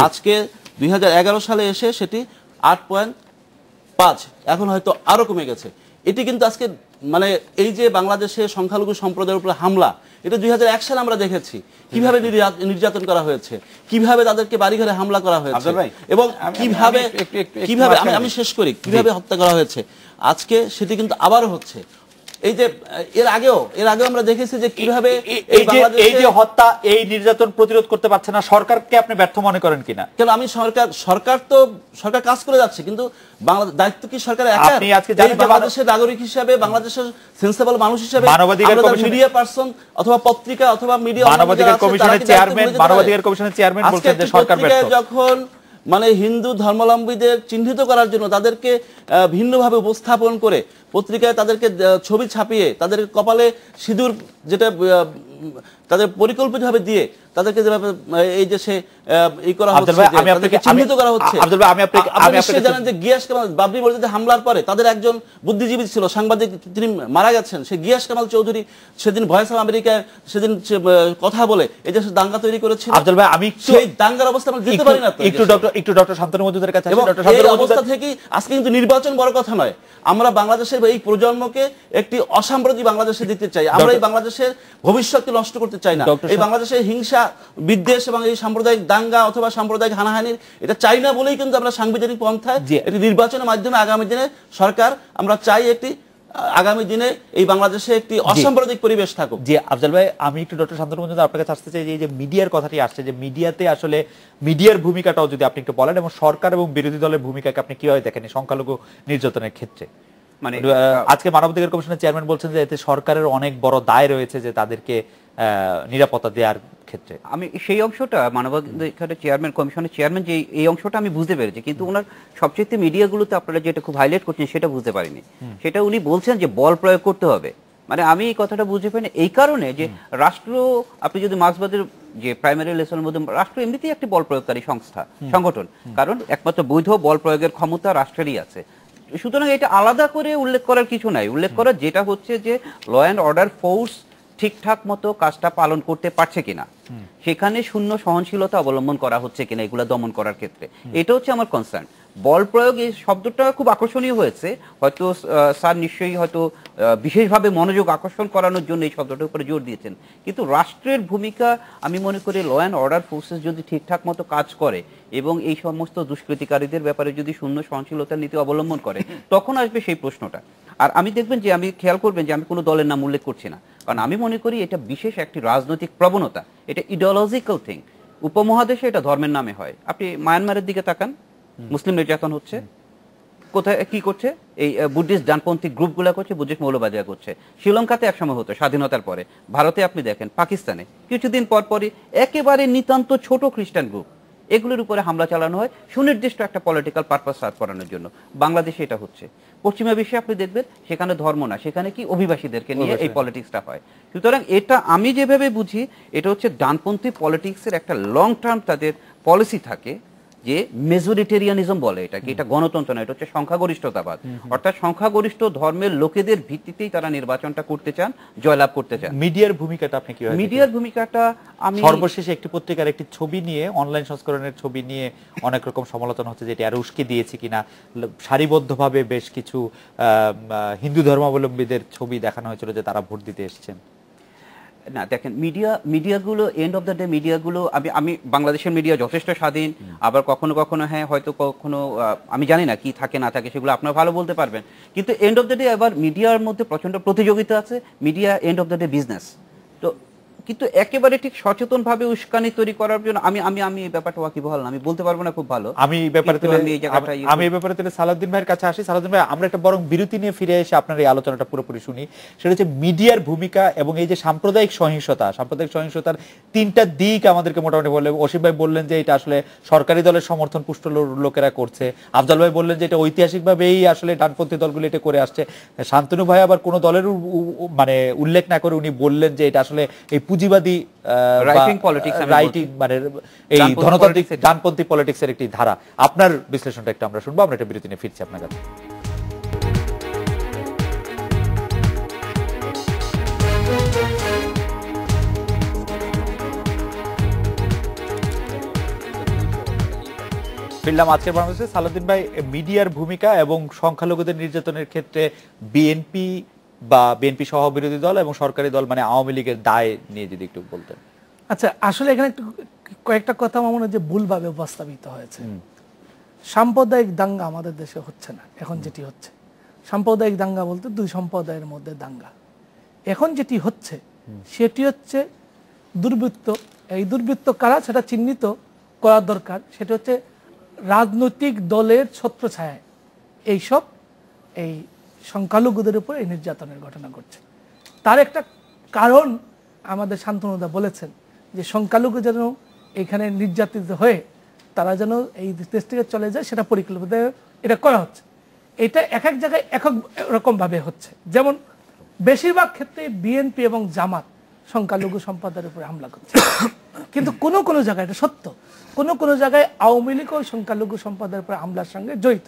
আজকে 2011 সালে এসে সেটি 8.5, এখন হয়তো আরো কমে গেছে। এটি কিন্তু আজকে মানে এই যে বাংলাদেশে সংখ্যালঘু সম্প্রদায়ের উপর হামলা, এটা 2001 সালে আমরা দেখেছি কিভাবে নির্যাতন করা হয়েছে, কিভাবে তাদেরকে বাড়িঘরে হামলা করা হয়েছে, এবং কিভাবে আমি শেষ করি, কিভাবে হত্যা করা হয়েছে। আজকে সেটি কিন্তু আবারও হচ্ছে। এই যে এর আগেও আমরা দেখেছি যে কিভাবে এই যে হত্যা, এই নির্যাতন প্রতিরোধ করতে পারছে না, সরকারকে আপনি ব্যর্থ মনে করেন কিনা? কেন, আমি সরকার কাজ করে যাচ্ছে, কিন্তু বাংলাদেশ দায়িত্ব কি সরকার একা? আপনি আজকে জানেন যে বাংলাদেশের নাগরিক হিসেবে, বাংলাদেশের সেন্সিবল মানুষ হিসেবে, মানবাধিকার কমিশন, মিডিয়া পারসন অথবা পত্রিকা অথবা মিডিয়া, মানবাধিকার কমিশনের চেয়ারম্যান বলছেন যে সরকার ব্যর্থ। যখন মানে হিন্দু ধর্মাবলম্বীদের চিহ্নিত করার জন্য তাদেরকে ভিন্নভাবে উপস্থাপন করে পত্রিকায় তাদেরকে ছবি ছাপিয়ে তাদের কপালে সিঁদুর যেটা তাদের পরিকল্পিতভাবে দিয়ে তাদেরকে যেভাবে এই যে সে এই করা হচ্ছে, তাদেরকে চিহ্নিত করা হচ্ছে। আপনি জানেন যে গিয়াস কামাল বাবরি মসজিদে হামলার পরে তাদের একজন বুদ্ধিজীবী ছিল, সাংবাদিক, তিনি মারা গেছেন, সে গিয়াস কামাল চৌধুরী সেদিন ভয়েস অফ আমেরিকায় সেদিন কথা বলে এই দেশে দাঙ্গা তৈরি করেছিল। আব্দুল ভাই, আমি সেই দাঙ্গার অবস্থা আমরা দিতে পারি না। একটু ডক্টর শান্তনু মজুমদারের কাছে এই অবস্থা থেকে আজকে কিন্তু নির্বাচন বড় কথা নয়, আমরা বাংলাদেশের এই প্রজন্মকে একটি অসাম্প্রদায়িক বাংলাদেশে দিতে চাই, আমরা এই বাংলাদেশের ভবিষ্যৎকে নষ্ট করতে চাই না। এই বাংলাদেশের হিংসা, বিদ্বেষ এবং এই সাম্প্রদায়িক দাঙ্গা অথবা সাম্প্রদায়িক হানাহানির এটা চাই না বলেই কিন্তু আমরা সাংবিধানিক পন্থায় একটি নির্বাচনের মাধ্যমে আগামী দিনে সরকার, আমরা চাই একটি আগামী দিনে এই বাংলাদেশে একটি অসাম্প্রদায়িক পরিবেশ থাকুক। জি আফজাল ভাই, আমি একটু ডক্টর শান্তনু মজুমদার আপনার কাছে আসতে চাই যে মিডিয়ার কথাটি আসছে, যে মিডিয়াতে আসলে মিডিয়ার ভূমিকাটাও যদি আপনি একটু বলেন, এবং সরকার এবং বিরোধী দলের ভূমিকাকে আপনি কিভাবে দেখেন সংখ্যালঘু নির্যাতনের ক্ষেত্রে। মানে আজকে মানবাধিকার কমিশনের চেয়ারম্যান বলছেন যে এতে সরকারের অনেক বড় দায় রয়েছে যে তাদেরকে নিরাপত্তা দেওয়ার ক্ষেত্রে। আমি সেই অংশটা মানবাধিকার কমিশনের চেয়ারম্যান যে এই অংশটা আমি বুঝতে পেরেছি, কিন্তু ওনার সবচেয়ে মিডিয়াগুলোতে আপনারা যেটা খুব হাইলাইট করছেন সেটা বুঝতে পারিনি। সেটা উনি বলছেন যে বল প্রয়োগ করতে হবে। মানে আমি এই কথাটা বুঝতে পারিনি এই কারণে যে রাষ্ট্র, আপনি যদি মার্ক্সবাদের যে প্রাইমারি লেসনের মধ্যে, রাষ্ট্র এমনিতেই একটি বল প্রয়োগকারী সংগঠন, কারণ একমাত্র বৈধ বল প্রয়োগের ক্ষমতা রাষ্ট্রেরই আছে। সুতরাং এটা আলাদা করে উল্লেখ করার কিছু নাই। উল্লেখ করার যেটা হচ্ছে যে ল অ্যান্ড অর্ডার ফোর্স ঠিকঠাক মতো কাজটা পালন করতে পারছে কিনা, সেখানে শূন্য সহনশীলতা অবলম্বন করা হচ্ছে কিনা এগুলা দমন করার ক্ষেত্রে, এটা হচ্ছে আমার কনসার্ন। বল প্রয়োগ এই শব্দটা খুব আকর্ষণীয় হয়েছে, হয়তো স্যার নিশ্চয়ই হয়তো বিশেষভাবে মনোযোগ আকর্ষণ করানোর জন্য এই শব্দটার উপরে জোর দিয়েছেন, কিন্তু রাষ্ট্রের ভূমিকা আমি মনে করি ল অ্যান্ড অর্ডার ফোর্সেস যদি ঠিকঠাক মতো কাজ করে এবং এই সমস্ত দুষ্কৃতিকারীদের ব্যাপারে যদি শূন্য সহনশীলতার নীতি অবলম্বন করে, তখন আসবে সেই প্রশ্নটা। আর আমি দেখবেন যে আমি খেয়াল করবেন যে আমি কোনো দলের নাম উল্লেখ করছি না, কারণ আমি মনে করি এটা বিশেষ একটি রাজনৈতিক প্রবণতা, এটা ইডিওলজিক্যাল থিং। উপমহাদেশে এটা ধর্মের নামে হয়। আপনি মায়ানমারের দিকে তাকান, মুসলিম নির্যাতন হচ্ছে, কোথায় কি করছে? এই বুদ্ধিস্ট ডানপন্থী গ্রুপগুলা করছে, বুদ্ধিস্ট মৌলবাদীরা করছে। শ্রীলঙ্কাতে একসময় হতো স্বাধীনতার পরে, ভারতে আপনি দেখেন, পাকিস্তানে কিছুদিন পর পরই একেবারে নিতান্ত ছোট খ্রিস্টান গ্রুপ, এগুলোর উপরে হামলা চালানো হয় সুনির্দিষ্ট একটা পলিটিক্যাল পারপাস সার্ভ করানোর জন্য। বাংলাদেশে এটা হচ্ছে। পশ্চিমা বিশ্বে আপনি দেখবেন সেখানে ধর্ম না, সেখানে কি অভিবাসীদেরকে নিয়ে এই পলিটিক্সটা হয়। সুতরাং এটা আমি যেভাবে বুঝি, এটা হচ্ছে ডানপন্থী পলিটিক্সের একটা লং টার্ম তাদের পলিসি থাকে, যে মেজরিটেরিয়ানিজম বলে এটাকে, এটা গণতন্ত্র না, এটা হচ্ছে সংখ্যাগরিষ্ঠতাবাদ। অর্থাৎ সংখ্যাগরিষ্ঠ ধর্মের লোকেদের ভিত্তিতেই তারা নির্বাচনটা করতে চান, জয়লাভ করতে চান। মিডিয়ার ভূমিকাটা আপনি কি? মিডিয়ার ভূমিকাটা আমি সর্বশেষে একটি পত্রিকার একটি ছবি নিয়ে, অনলাইন সংস্করণের ছবি নিয়ে অনেক রকম সমালোচনা হচ্ছে, যেটি আর উস্কে দিয়েছে কিনা, সারিবদ্ধভাবে বেশ কিছু হিন্দু ধর্মাবলম্বীদের ছবি দেখানো হয়েছিল যে তারা ভোট দিতে এসেছেন। না দেখেন, মিডিয়াগুলো এন্ড অফ দ্য ডে মিডিয়াগুলো, আমি বাংলাদেশের মিডিয়া যথেষ্ট স্বাধীন, আবার কখনো কখনো হ্যাঁ হয়তো কখনো আমি জানি না কি থাকে না থাকে, সেগুলো আপনারা ভালো বলতে পারবেন, কিন্তু এন্ড অফ দ্য ডে আবার মিডিয়ার মধ্যে প্রচন্ড প্রতিযোগিতা আছে। Media end of the day business. তো কিন্তু একেবারে ঠিক সচেতন ভাবে উস্কানি তৈরি করার জন্য আমি এই ব্যাপারটা ওয়াকিবহাল না, আমি বলতে পারবো না খুব ভালো। আমি এই ব্যাপারে সালাউদ্দিন ভাইয়ের কাছে আসি। সালাউদ্দিন ভাই, আমরা একটা বরং বিরতি নিয়ে ফিরে এসে আপনার এই আলোচনাটা পুরোপুরি শুনি। সেটা হচ্ছে মিডিয়ার ভূমিকা এবং এই যে সাম্প্রদায়িক সহিংসতার তিনটা দিক আমাদেরকে মোটামুটি বললেন। অসীম ভাই বললেন যে এটা আসলে সরকারি দলের সমর্থন পুষ্ট লোকেরা করছে, আফজাল ভাই বললেন যে এটা ঐতিহাসিকভাবেই আসলে ডানপন্থী দলগুলো এটা করে আসছে, শান্তনু ভাই আবার কোনো দলের মানে উল্লেখ না করে উনি বললেন যে এটা আসলে এই পুঁজিবাদী রাইটিং মানে এই ধনতান্ত্রিক ডানপন্থী পলিটিক্সের একটি ধারা। আপনার বিশ্লেষণটা একটু আমরা শুনবো। আমরা একটা বিরতি নিয়ে ফিরছি আপনার কাছে। ফিরলাম আজকের বাংলাদেশে। সালাউদ্দিন ভাই, মিডিয়ার ভূমিকা এবং সংখ্যালঘুদের নির্যাতনের ক্ষেত্রে বিএনপি বা বিএনপি সহ বিরোধী দল এবং সরকারি দল মানে আওয়ামী লীগের দায় নিয়ে যদি একটু বলতেন। আচ্ছা, আসলে এখানে একটু কয়েকটা কথা আমার মনে হয় যে ভুলভাবে উপস্থাপিত হয়েছে। সাম্প্রদায়িক দাঙ্গা আমাদের দেশে হচ্ছে না। এখন যেটি হচ্ছে সাম্প্রদায়িক দাঙ্গা বলতে দুই সম্প্রদায়ের মধ্যে দাঙ্গা। এখন যেটি হচ্ছে সেটি হচ্ছে দুর্বৃত্ত। এই দুর্বৃত্ত কারা সেটা চিহ্নিত করা দরকার। সেটা হচ্ছে রাজনৈতিক দলের ছত্রছায়ায় এইসব এই সংখ্যালঘুদের উপর এই নির্যাতনের ঘটনা ঘটছে। তার একটা কারণ আমাদের শান্তনুদা বলেছেন যে সংখ্যালঘু যেন এখানে নির্যাতিত হয়ে তারা যেন এই দেশ থেকে চলে যায়, সেটা পরিকল্পিত এটা করা হচ্ছে। এটা এক এক জায়গায় এক এক রকমভাবে হচ্ছে। যেমন বেশিরভাগ ক্ষেত্রে বিএনপি এবং জামাত সংখ্যালঘু সম্প্রদায়ের উপরে হামলা করছে, কিন্তু কোনো কোনো জায়গায় এটা সত্য, কোনো কোনো জায়গায় আওয়ামী লীগ ও সংখ্যালঘু সম্প্রদায়ের উপরে হামলার সঙ্গে জড়িত।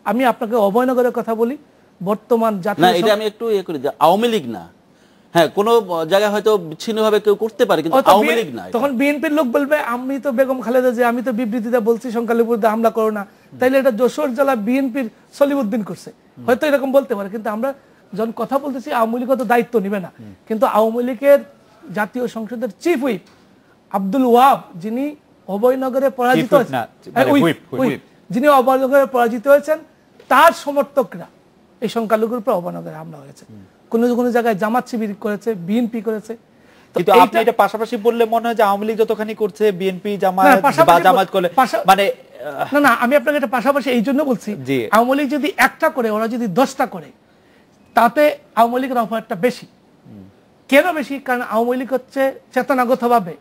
আমি আপনাকে অভয়নগরের কথা বলি। বর্তমান না, এটা আমি একটু করি যে আওয়ামী লীগ না, হ্যাঁ কোন জায়গায় হয়তো বিচ্ছিন্নভাবে কেউ করতে পারে, কিন্তু আওয়ামী লীগ না। তখন বিএনপির লোক বলবে আমি তো বেগম খালেদা যে আমি তো বিবৃতিতে বলছি সংখ্যালঘুদের হামলা করো না, তাইলে এটা যশোর জেলা বিএনপির সলিমউদ্দিন করছে, হয়তো এরকম বলতে পারে। কিন্তু আমরা যখন কথা বলতেছি আওয়ামী লীগ তো দায়িত্ব নিবে না। কিন্তু আওয়ামী লীগের জাতীয় সংসদের চিফ হুইপ আব্দুল ওয়াহাব, যিনি অভয়নগরে পরাজিত হয়েছেন, যিনি অভয়নগরে পরাজিত হয়েছেন, তার সমর্থকরা এই সংখ্যালঘুর উপর অভয়নগরে হামলা হয়েছে। কোনো কোনো জায়গায় জামাত শিবির করেছে, বিএনপি করেছে। কিন্তু আপনি এটা পাশাপাশি বললে মনে হয় যে আওয়ামী লীগ যতখানি করছে বিএনপি জামাত বা জামাত করলে মানে না না, আমি আপনাকে এটা পাশাপাশি এই জন্য বলছি, আওয়ামী লীগ যদি একটা করে ওরা যদি 10টা করে তাতে আওয়ামী লীগের অফারটা বেশি। কেন বেশি? কারণ আওয়ামী লীগ হচ্ছে চেতনাগতভাবে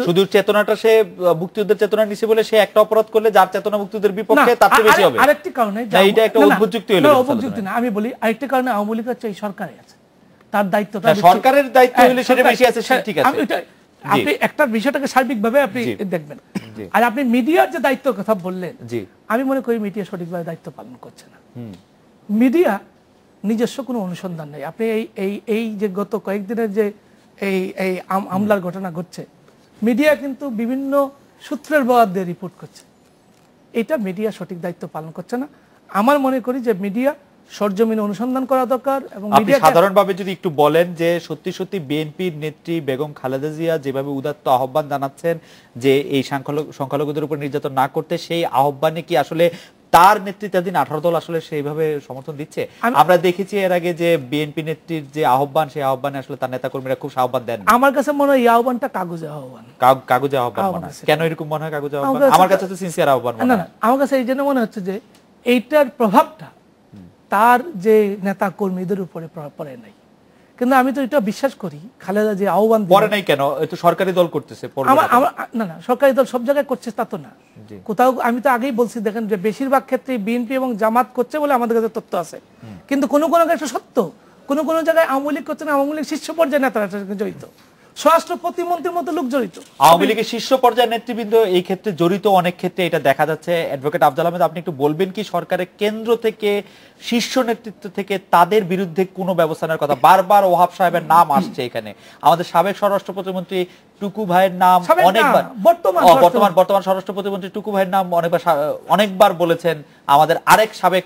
শুধু চেতনাটা সে মুক্তিযুদ্ধের চেতনা নিছে বলে সে একটা অপরাধ করলে যার চেতনা মুক্তিযুদ্ধের বিপক্ষে তার চেয়ে বেশি হবে। আরেকটি কারণে এটা একটা অদ্ভুত যুক্তি হলো। অদ্ভুত যুক্তি না, আমি বলি আরেকটি কারণে আওয়ামী লীগ হচ্ছে এই সরকারে আছে, তার দায়িত্বটা সরকারের দায়িত্ব হলে সেটা বেশি আছে, ঠিক আছে। আপনি একটা বিষয়টাকে সার্বিকভাবে আপনি দেখবেন। আর আপনি মিডিয়ার যে দায়িত্বের কথা বললেন, আমি মনে করি মিডিয়া সঠিকভাবে দায়িত্ব পালন করছে না। মিডিয়া নিজস্ব কোনো অনুসন্ধান নেই। আপনি এই যে গত কয়েকদিনের যে এই হামলার ঘটনা ঘটছে, মিডিয়া কিন্তু বিভিন্ন সূত্রের বরাদ দিয়ে রিপোর্ট করছে। এটা মিডিয়া সঠিক দায়িত্ব পালন করছে না। আমার মনে করি যে মিডিয়া সরজমিনে অনুসন্ধান করা দরকার। এবং আপনি সাধারণভাবে যদি একটু বলেন যে সত্যি সত্যি বিএনপির নেত্রী বেগম খালেদা জিয়া যেভাবে উদাত্ত আহ্বান জানাচ্ছেন যে এই সংখ্যালঘুদের উপর নির্যাতন না করতে, সেই আহ্বানে কি আসলে তার নেতৃত্বাধীন 18 দল আসলে সেইভাবে সমর্থন দিচ্ছে? আমরা দেখেছি এর আগে যে বিএনপি নেত্রীর যে আহ্বান, সেই আহ্বানে আসলে তার নেতাকর্মীরা খুব আহ্বান দেন। আমার কাছে মনে হয় এই আহ্বানটা কাগজে আহ্বান। কাগজে আহ্বান মনে হয়। কেন এরকম মনে হয় কাগজে আহ্বান? আমার কাছে তো সিনসিয়ার আহ্বান মনে হয়। না, আমার কাছে এই জন্য মনে হচ্ছে যে এইটার প্রভাবটা তার যে নেতা কর্মীদের উপরে পড়ে নাই। কিন্তু আমি তো এটা বিশ্বাস করি খালেদা যে আহ্বান পড়ে নাই কেন? তো সরকারি দল করতেছে। না না, সরকারি দল সব জায়গায় করছে তা তো না। কোথাও আমি তো আগেই বলছি, দেখেন যে বেশিরভাগ ক্ষেত্রে বিএনপি এবং জামাত করছে বলে আমাদের কাছে তথ্য আছে। কিন্তু কোনো কোনো ক্ষেত্রে সত্য, কোনো কোনো জায়গায় আওয়ামী লীগ করছে না, আওয়ামী লীগ শীর্ষ পর্যায়ে নেতারা জড়িত, স্বরাষ্ট্র প্রতিমন্ত্রীর মতো লোক জড়িত। আওয়ামী লীগের শীর্ষ পর্যায়ের নেতৃবৃন্দ এই ক্ষেত্রে জড়িত, অনেক ক্ষেত্রে এটা দেখা যাচ্ছে। অ্যাডভোকেট আফজাল আহমেদ, আপনি একটু বলবেন কি সরকারের কেন্দ্র থেকে শীর্ষ নেতৃত্ব থেকে তাদের বিরুদ্ধে কোনো ব্যবস্থা নেওয়ার কথা? বারবার ওহাব সাহেবের নাম আসছে এখানে, আমাদের সাবেক স্বরাষ্ট্র প্রতিমন্ত্রী টুকু ভাইয়ের নাম অনেকবার, বর্তমান স্বরাষ্ট্র প্রতিমন্ত্রী টুকু ভাইয়ের নাম অনেকবার বলেছেন। আমাদের আরেক সাবেক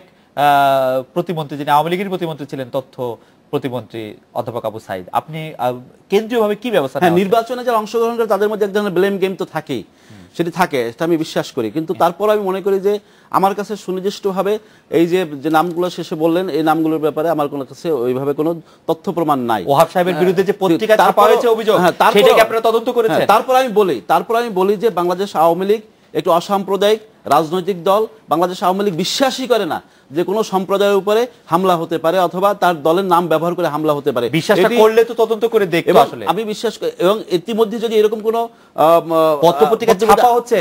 প্রতিমন্ত্রী, যিনি আওয়ামী লীগের প্রতিমন্ত্রী ছিলেন, তথ্য প্রতিমন্ত্রী অধ্যাপক আবু সাইদ, আপনি কেন্দ্রীয়ভাবে কি ব্যবস্থা? নির্বাচনে যারা অংশগ্রহণ করে তাদের মধ্যে এক ধরনের ব্লেম গেম তো থাকেই, সেটি থাকে, সেটা আমি বিশ্বাস করি। কিন্তু তারপর আমি মনে করি যে আমার কাছে সুনির্দিষ্টভাবে এই যে নামগুলো শেষে বললেন, এই নামগুলোর ব্যাপারে আমার কোনো কাছে ওইভাবে কোনো তথ্য প্রমাণ নাই। ওহাব সাহেবের বিরুদ্ধে যে পত্রিকা ছাপা হয়েছে অভিযোগ, সেটাকে আপনারা তদন্ত করেছেন? তারপর আমি বলি যে বাংলাদেশ আওয়ামী লীগ একটু অসাম্প্রদায়িক রাজনৈতিক দল। বাংলাদেশ আওয়ামী লীগ বিশ্বাসই করে না যে কোনো সম্প্রদায়ের উপরে হামলা হতে পারে অথবা তার দলের নাম ব্যবহার করে হামলা হতে পারে। বিশ্বাস করলে তো তদন্ত করে দেখতে আসলে আমি বিশ্বাস করি। এবং ইতিমধ্যে যদি এরকম কোনো পত্রপত্রিকা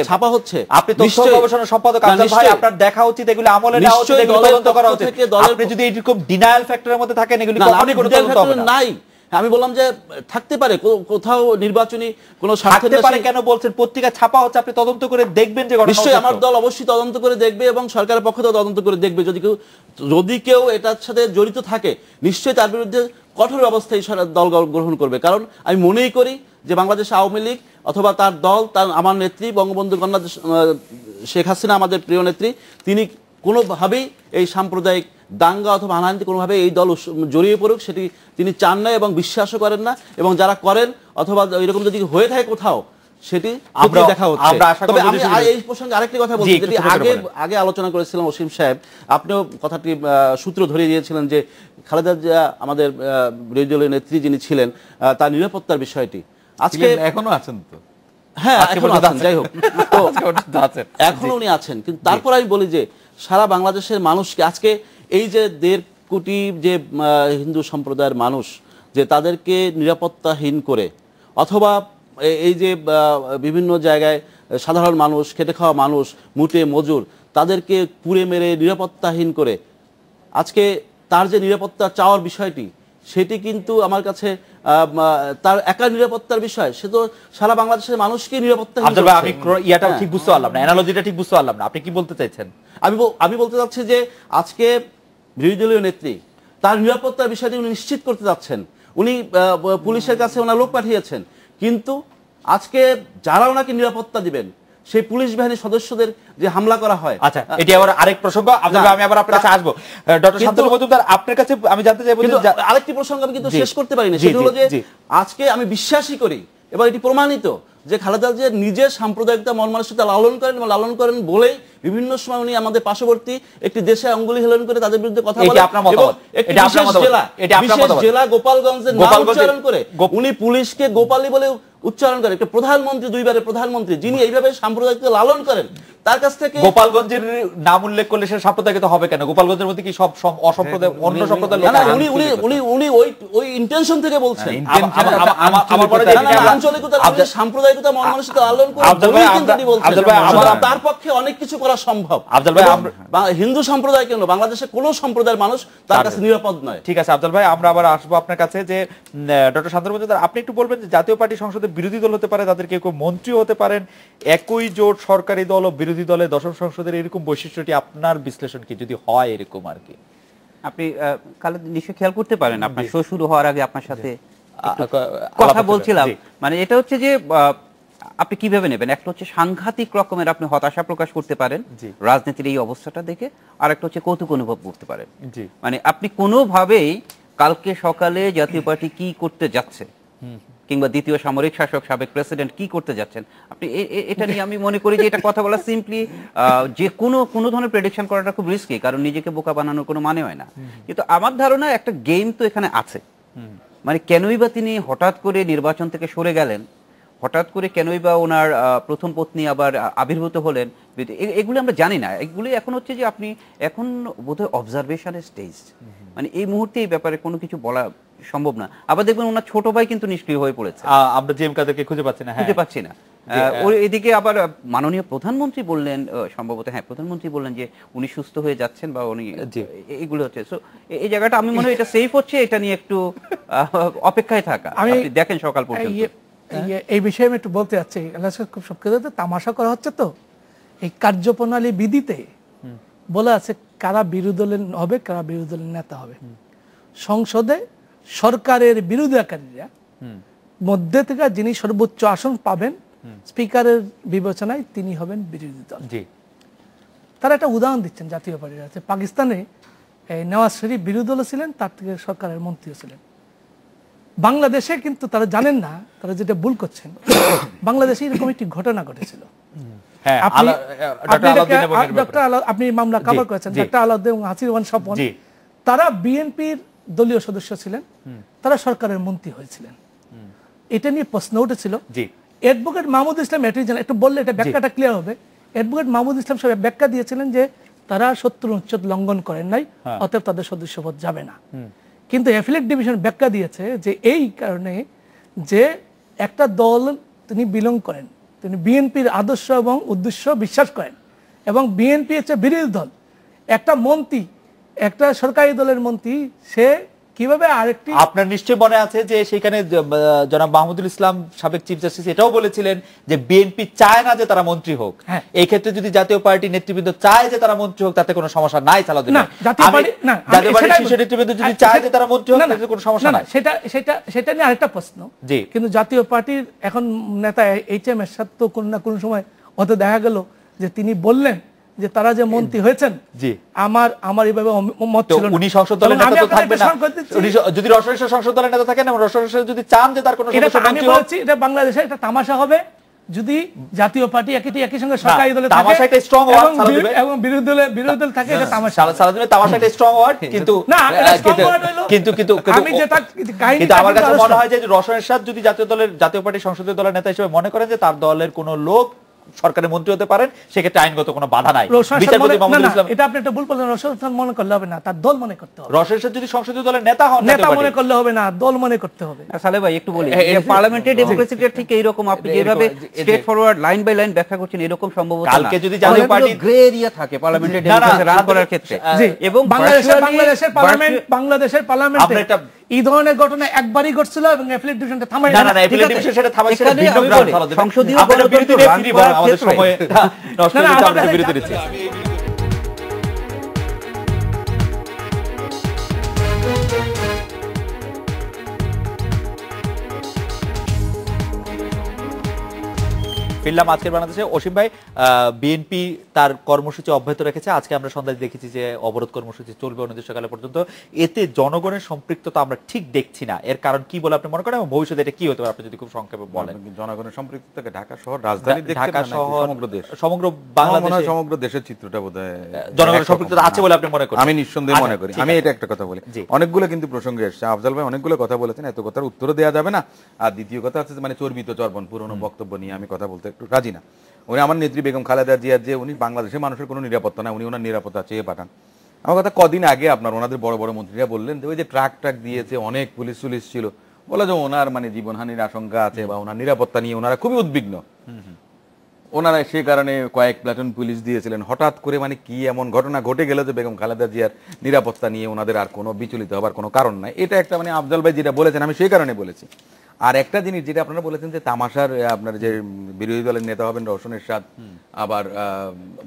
ছাপা হচ্ছে, আপনি তথ্য গবেষণা সম্পাদক আফজাল ভাই, আপনার দেখা উচিত এগুলো আমলে নেওয়া উচিত, এগুলো তদন্ত করা উচিত। আপনি যদি এরকম ডিনায়াল ফ্যাক্টরের মধ্যে থাকেন, এগুলো কখনোই কোনো তদন্ত হবে না। নাই, আমি বললাম যে থাকতে পারে কোথাও নির্বাচনী কোন থাকতে পারে। কেন বলছেন? পত্রিকা ছাপা হচ্ছে, আপনি তদন্ত করে দেখবেন যে নিশ্চয়ই আমার দল অবশ্যই তদন্ত করে দেখবে এবং সরকারের পক্ষ থেকে তদন্ত করে দেখবে। যদি কেউ এটার সাথে জড়িত থাকে নিশ্চয়ই তার বিরুদ্ধে কঠোর ব্যবস্থা এই দল গ্রহণ করবে। কারণ আমি মনেই করি যে বাংলাদেশ আওয়ামী লীগ অথবা তার দল, তার আমার নেত্রী বঙ্গবন্ধু কন্যা শেখ হাসিনা আমাদের প্রিয় নেত্রী, তিনি কোনোভাবেই এই সাম্প্রদায়িক দাঙ্গা অথবা হানাহানিতে কোনোভাবে এই দল জড়িয়ে পড়ুক সেটি তিনি চান না এবং বিশ্বাসও করেন না। এবং যারা করেন অথবা এরকম যদি হয়ে থাকে কোথাও সেটি দেখা হচ্ছে। তবে আমি এই প্রসঙ্গে আরেকটি কথা বলছি, যেটি আগে আলোচনা করেছিলাম অসীম সাহেব, আপনিও কথাটি সূত্র ধরিয়ে দিয়েছিলেন যে খালেদা জিয়া আমাদের বিরোধী দলীয় নেত্রী যিনি ছিলেন, তার নিরাপত্তার বিষয়টি আজকে এখনো আছেন তো? হ্যাঁ, এখনো আছেন, যাই হোক, তো এখনো উনি আছেন। কিন্তু তারপর আমি বলি যে সারা বাংলাদেশের মানুষকে আজকে এই যে 1.5 কোটি যে হিন্দু সম্প্রদায়ের মানুষ, যে তাদেরকে নিরাপত্তাহীন করে অথবা এই যে বিভিন্ন জায়গায় সাধারণ মানুষ, খেটে খাওয়া মানুষ, মুটে মজুর, তাদেরকে পুড়ে মেরে নিরাপত্তাহীন করে আজকে তার যে নিরাপত্তা চাওয়ার বিষয়টি, সেটি কিন্তু আমার কাছে তার একা নিরাপত্তার বিষয়, সে তো সারা বাংলাদেশের মানুষকে নিরাপত্তা। আমি ইয়াটা ঠিক বুঝতে পারলাম না, অ্যানালজিটা ঠিক বুঝতে পারলাম না, আপনি কি বলতে চাইছেন? আমি বলতে চাচ্ছি যে আজকে বিরোধী দলীয় নেত্রী তার নিরাপত্তার বিষয়টি উনি নিশ্চিত করতে যাচ্ছেন, উনি পুলিশের কাছে ওনার লোক পাঠিয়েছেন, কিন্তু আজকে যারা ওনাকে নিরাপত্তা দিবেন সেই পুলিশ বাহিনীর সদস্যদের যে হামলা করা হয়। আচ্ছা, এটি আবার আরেক প্রসঙ্গ, আমি আবার আপনার কাছে আসবো। ডক্টর শান্তনু মজুমদার, আপনার কাছে আমি জানতে চাইবো আরেকটি প্রসঙ্গ আমি কিন্তু শেষ করতে পারিনি, সেটা হলো যে আজকে আমি বিশ্বাসই করি এবং এটি প্রমাণিত যে খালেদা জিয়া নিজের সাম্প্রদায়িকতা মন মানসিকতা লালন করেন বলেই বিভিন্ন সময় উনি আমাদের পার্শ্ববর্তী একটি দেশে অঙ্গুলি হেলন করে তাদের বিরুদ্ধে কথা বলেন। একটি বিশেষ জেলা গোপালগঞ্জের নাম উচ্চারণ করে উনি পুলিশকে গোপালী বলে উচ্চারণ করে। একটা প্রধানমন্ত্রী, 2 বারের প্রধানমন্ত্রী, যিনি এইভাবে সাম্প্রদায়িকতা লালন করেন, তার কাছ থেকে গোপালগঞ্জের নাম উল্লেখ করলে সে সাম্প্রদায়িকতা হবে কেন? গোপালগঞ্জের মধ্যে কি সব অসম্প্রদায়, অন্য সম্প্রদায়ের লোক? না, উনি ওই ইন্টেনশন থেকে বলছেন। আঞ্চলিকতা, সাম্প্রদায়িকতা মন মানসিকতা লালন করে তার পক্ষে অনেক কিছু করা সম্ভব। আফজাল ভাই, হিন্দু সম্প্রদায় কেন, বাংলাদেশে কোন সম্প্রদায়ের মানুষ তার কাছে নিরাপদ নয়। ঠিক আছে আফজাল ভাই, আমরা আবার আসবো আপনার কাছে যে ডক্টর শান্তনু মজুমদার, আপনি একটু বলবেন যে জাতীয় পার্টি সংসদে বিরোধী দল হতে পারে, তাদের কেউ মন্ত্রীও হতে পারেন, একই জোট সরকারি দল ও বিরোধী দলের 10ম সংসদের এরকম বৈশিষ্ট্যটি আপনার বিশ্লেষণ কি, যদি হয় এরকম আর কি? আপনি কালে নিশ্চয়ই খেয়াল করতে পারেন, আপনার শো শুরু হওয়ার আগে আপনার সাথে কথা বলছিলাম, মানে এটা হচ্ছে যে আপনি কিভাবে নেবেন। একটা হচ্ছে সাংঘাতিক রকমের আপনি হতাশা প্রকাশ করতে পারেন রাজনীতির এই অবস্থাটা দেখে, আর একটা হচ্ছে কৌতুক অনুভব করতে পারেন। মানে আপনি কোনোভাবেই কালকে সকালে জাতীয় পার্টি কি করতে যাচ্ছে, কিংবা দ্বিতীয় সামরিক শাসক সাবেক প্রেসিডেন্ট কি করতে যাচ্ছেন, আপনি এটা নিয়ে আমি মনে করি যে এটা কথা বলা সিম্পলি যে কোনো ধরনের প্রেডিকশন করাটা খুব রিস্কি, কারণ নিজেকে বোকা বানানোর কোনো মানে হয় না। কিন্তু আমার ধারণা একটা গেম তো এখানে আছে। মানে কেনই বা তিনি হঠাৎ করে নির্বাচন থেকে সরে গেলেন, হঠাৎ করে কেনই বা ওনার প্রথম পত্নী আবার আবির্ভূত হলেন, এগুলো আমরা জানি না। এগুলি এখন হচ্ছে যে আপনি এখন বোধহয় অবজারভেশনের স্টেজ, মানে এই মুহূর্তে এই ব্যাপারে কোনো কিছু বলা সম্ভব না। আবার দেখবেন ওনার ছোট ভাই কিন্তু নিষ্ক্রিয় হয়ে পড়েছে, আমরা জেম কাদেরকে খুঁজে পাচ্ছি না। এদিকে আবার মাননীয় প্রধানমন্ত্রী বললেন, সম্ভবত প্রধানমন্ত্রী বললেন যে উনি সুস্থ হয়ে যাচ্ছেন বা উনি, এগুলো হচ্ছে। সো এই জায়গাটা আমি মনে হয় এটা সেফ হচ্ছে, এটা নিয়ে একটু অপেক্ষায় থাকা। আপনি দেখেন সকাল পর্যন্ত এই বিষয়ে আমি একটু বলতে যাচ্ছি। খুব সত্যি তামাশা করা হচ্ছে তো, এই কার্যপ্রণালী বিধিতে বলা আছে কারা বিরোধী দলের হবে, কারা বিরোধী দলের নেতা হবে। সংসদে সরকারের বিরোধিতাকারীরা মধ্যে থেকে যিনি সর্বোচ্চ আসন পাবেন, স্পিকারের বিবেচনায় তিনি হবেন বিরোধী দল। তারা একটা উদাহরণ দিচ্ছেন জাতীয় পার্টির আছে। পাকিস্তানে নওয়াজ শরীফ বিরোধী দল ছিলেন, তার থেকে সরকারের মন্ত্রীও ছিলেন। বাংলাদেশে কিন্তু তারা জানেন না, তারা যেটা ভুল করছেন, বাংলাদেশে এরকম একটি ঘটনা ঘটেছিল। আপনি মামলা কভার করেছেন, ডক্টর আলাউদ্দিন এবং হাসির ওয়ান স্বপন, তারা বিএনপির দলীয় সদস্য ছিলেন, তারা সরকারের মন্ত্রী হয়েছিলেন। এটা নিয়ে প্রশ্ন উঠেছিল। অ্যাডভোকেট মাহমুদ ইসলাম একটু বললে এটা ব্যাখ্যাটা ক্লিয়ার হবে। অ্যাডভোকেট মাহমুদ ইসলাম সাহেব ব্যাখ্যা দিয়েছিলেন যে তারা 70 অনুচ্ছেদ লঙ্ঘন করেন নাই, অতএব তাদের সদস্যপদ যাবে না। কিন্তু অ্যাফিলিয়েট ডিভিশন ব্যাখ্যা দিয়েছে যে এই কারণে যে একটা দল তিনি বিলং করেন, তিনি বিএনপির আদর্শ এবং উদ্দেশ্য বিশ্বাস করেন, এবং বিএনপি হচ্ছে বিরোধী দল। একটা মন্ত্রী, একটা সরকারি দলের মন্ত্রী, সে কিভাবে আরেকটি আপনার নিশ্চয় মনে আছে যে সেখানে জনাব মাহমুদুল ইসলাম সাবেক চিফ জাস্টিস এটাও বলেছিলেন যে বিএনপি চায় না যে তারা মন্ত্রী হোক। হ্যাঁ। এই ক্ষেত্রে যদি জাতীয় পার্টি নেতৃবৃন্দ চায় যে তারা মন্ত্রী হোক তাতে কোনো সমস্যা নাই। সালাউদ্দিন না, জাতীয় পার্টি না, জাতীয় আমি পার্টির সেটাই শীর্ষ বলি। নেতৃবৃন্দ যদি চায় যে তারা মন্ত্রী হোক না, না, তাতে কোনো সমস্যা না, নাই। সেটা নিয়ে আরেকটা প্রশ্ন। জি। কিন্তু জাতীয় পার্টির এখন নেতা এইচএম এরশাদ তো কোন না কোন সময় হয়তো দেখা গেল যে তিনি বললেন যে তারা যে মন্ত্রী হয়েছেন, জি, আমার এইভাবে মত তো ছিল না। উনি সংসদ দলের এবং নেতা আমি তো আপনাকে থাকবে না। সংকেত দিচ্ছি, উনি যদি রসনের সংসদ দলের নেতা থাকেন এবং রসনের যদি চান যে তার কোনো এটা সদস্য আমি মন্ত্রী হোক, বলছি এটা বাংলাদেশে একটা তামাশা হবে যদি জাতীয় পার্টি একই সঙ্গে সরকারি দলে থাকে তামাশা একটা strong word, সালাউদ্দিন ভাই। এবং বিরোধী দল থাকে, এটা তামাশা। সালাউদ্দিনের তামাশা একটা স্ট্রং ওয়ার্ড, কিন্তু না, এটা strong word হলো। কিন্তু আমি যেটা কাহিনী কিন্তু আমার কাছে মনে হয় যে রসনের সাথে যদি জাতীয় পার্টির সংসদীয় দলের নেতা হিসেবে মনে করেন যে তার দলের কোনো লোক সরকারের মন্ত্রী হতে পারেন, সেক্ষেত্রে আইনগত কোনো বাধা নাই। বিচারপতি মাহমুদুল ইসলাম, এটা আপনি একটা ভুল বললেন। রসদ মনে করলে হবে না, তার দল মনে করতে হবে। রসনের সাথে যদি সংসদীয় দলের নেতা হন, নেতা মনে করলে হবে না, দল মনে করতে হবে। সালেহ ভাই একটু বলি, পার্লামেন্টের ডেমোক্রেসিটা ঠিক এইরকম, আপনি যেভাবে straightforward line by line ব্যাখ্যা করছেন এরকম সম্ভবত না। কালকে যদি জাতীয় পার্টি গ্রে এরিয়া থাকে পার্লামেন্টের ডেমোক্রেসি রান করার ক্ষেত্রে, এবং বাংলাদেশের পার্লামেন্টে এই ধরনের ঘটনা একবারই ঘটছিল এবং অ্যাপিলেট ডিভিশনটা থামাই না, অ্যাপিলেট ডিভিশন সেটা থামাই, সেটা এখানে ভিন্ন আমি গ্রাম। বলি, সালাউদ্দিন, সংসদীয় আপনারা গণতন্ত্র বিরতি নিয়ে রান ফিরি করার বরং, আমাদের ক্ষেত্রে- সময় নষ্ট না, হয়ে যাচ্ছে, আমাদের আমরা বিরতি নিচ্ছি। ফিরলাম আজকের বাংলাদেশে। অসীম ভাই, বিএনপি তার কর্মসূচি অব্যাহত রেখেছে। আজকে আমরা সন্ধ্যায় দেখেছি যে অবরোধ কর্মসূচি চলবে অনির্দিষ্টকাল পর্যন্ত। এতে জনগণের সম্পৃক্ততা আমরা ঠিক দেখছি না। এর কারণ কি বলে আপনি মনে করেন এবং ভবিষ্যতে এটা কি হতে পারে, আপনি যদি খুব সংক্ষেপে বলেন। জনগণের সম্পৃক্ততাকে ঢাকা শহর রাজধানী দেখছেন ঢাকা না নাকি শহর, সমগ্র দেশ? সমগ্র আমার মনে বাংলাদেশে হয় সমগ্র দেশের চিত্রটা বোধহয় জনগণের সম্পৃক্ততা আছে বলে আপনি মনে করেন? আমি নিঃসন্দেহে মনে করি। আমি এটা একটা কথা বলি, জি। অনেকগুলো কিন্তু প্রসঙ্গে এসছে, আফজাল ভাই অনেকগুলো কথা বলেছেন, এত কথার উত্তরও দেওয়া যাবে না। আর দ্বিতীয় কথা হচ্ছে মানে চর্বিত চর্বণ পুরনো বক্তব্য নিয়ে আমি কথা বলতে একটু রাজি না। উনি আমার নেত্রী বেগম খালেদা জিয়া যে উনি বাংলাদেশের মানুষের কোনো নিরাপত্তা না, উনি ওনার নিরাপত্তা চেয়ে পাঠান। আমার কথা কদিন আগে আপনার ওনাদের বড় বড় মন্ত্রীরা বললেন যে ওই যে ট্রাক দিয়েছে, অনেক পুলিশ ছিল, বলে যে ওনার মানে জীবনহানির আশঙ্কা আছে বা ওনার নিরাপত্তা নিয়ে ওনারা খুবই উদ্বিগ্ন। ওনারা সেই কারণে কয়েক প্লাটুন পুলিশ দিয়েছিলেন। হঠাৎ করে মানে কি এমন ঘটনা ঘটে গেল যে বেগম খালেদা জিয়ার নিরাপত্তা নিয়ে ওনাদের আর কোনো বিচলিত হবার কোনো কারণ নাই। এটা একটা মানে আফজাল ভাই যেটা বলেছেন আমি সেই কারণে বলেছি। আর একটা জিনিস যেটা আপনারা বলেছেন যে তামাশার আপনার যে বিরোধী দলের নেতা হবেন রওশন এরশাদ, আবার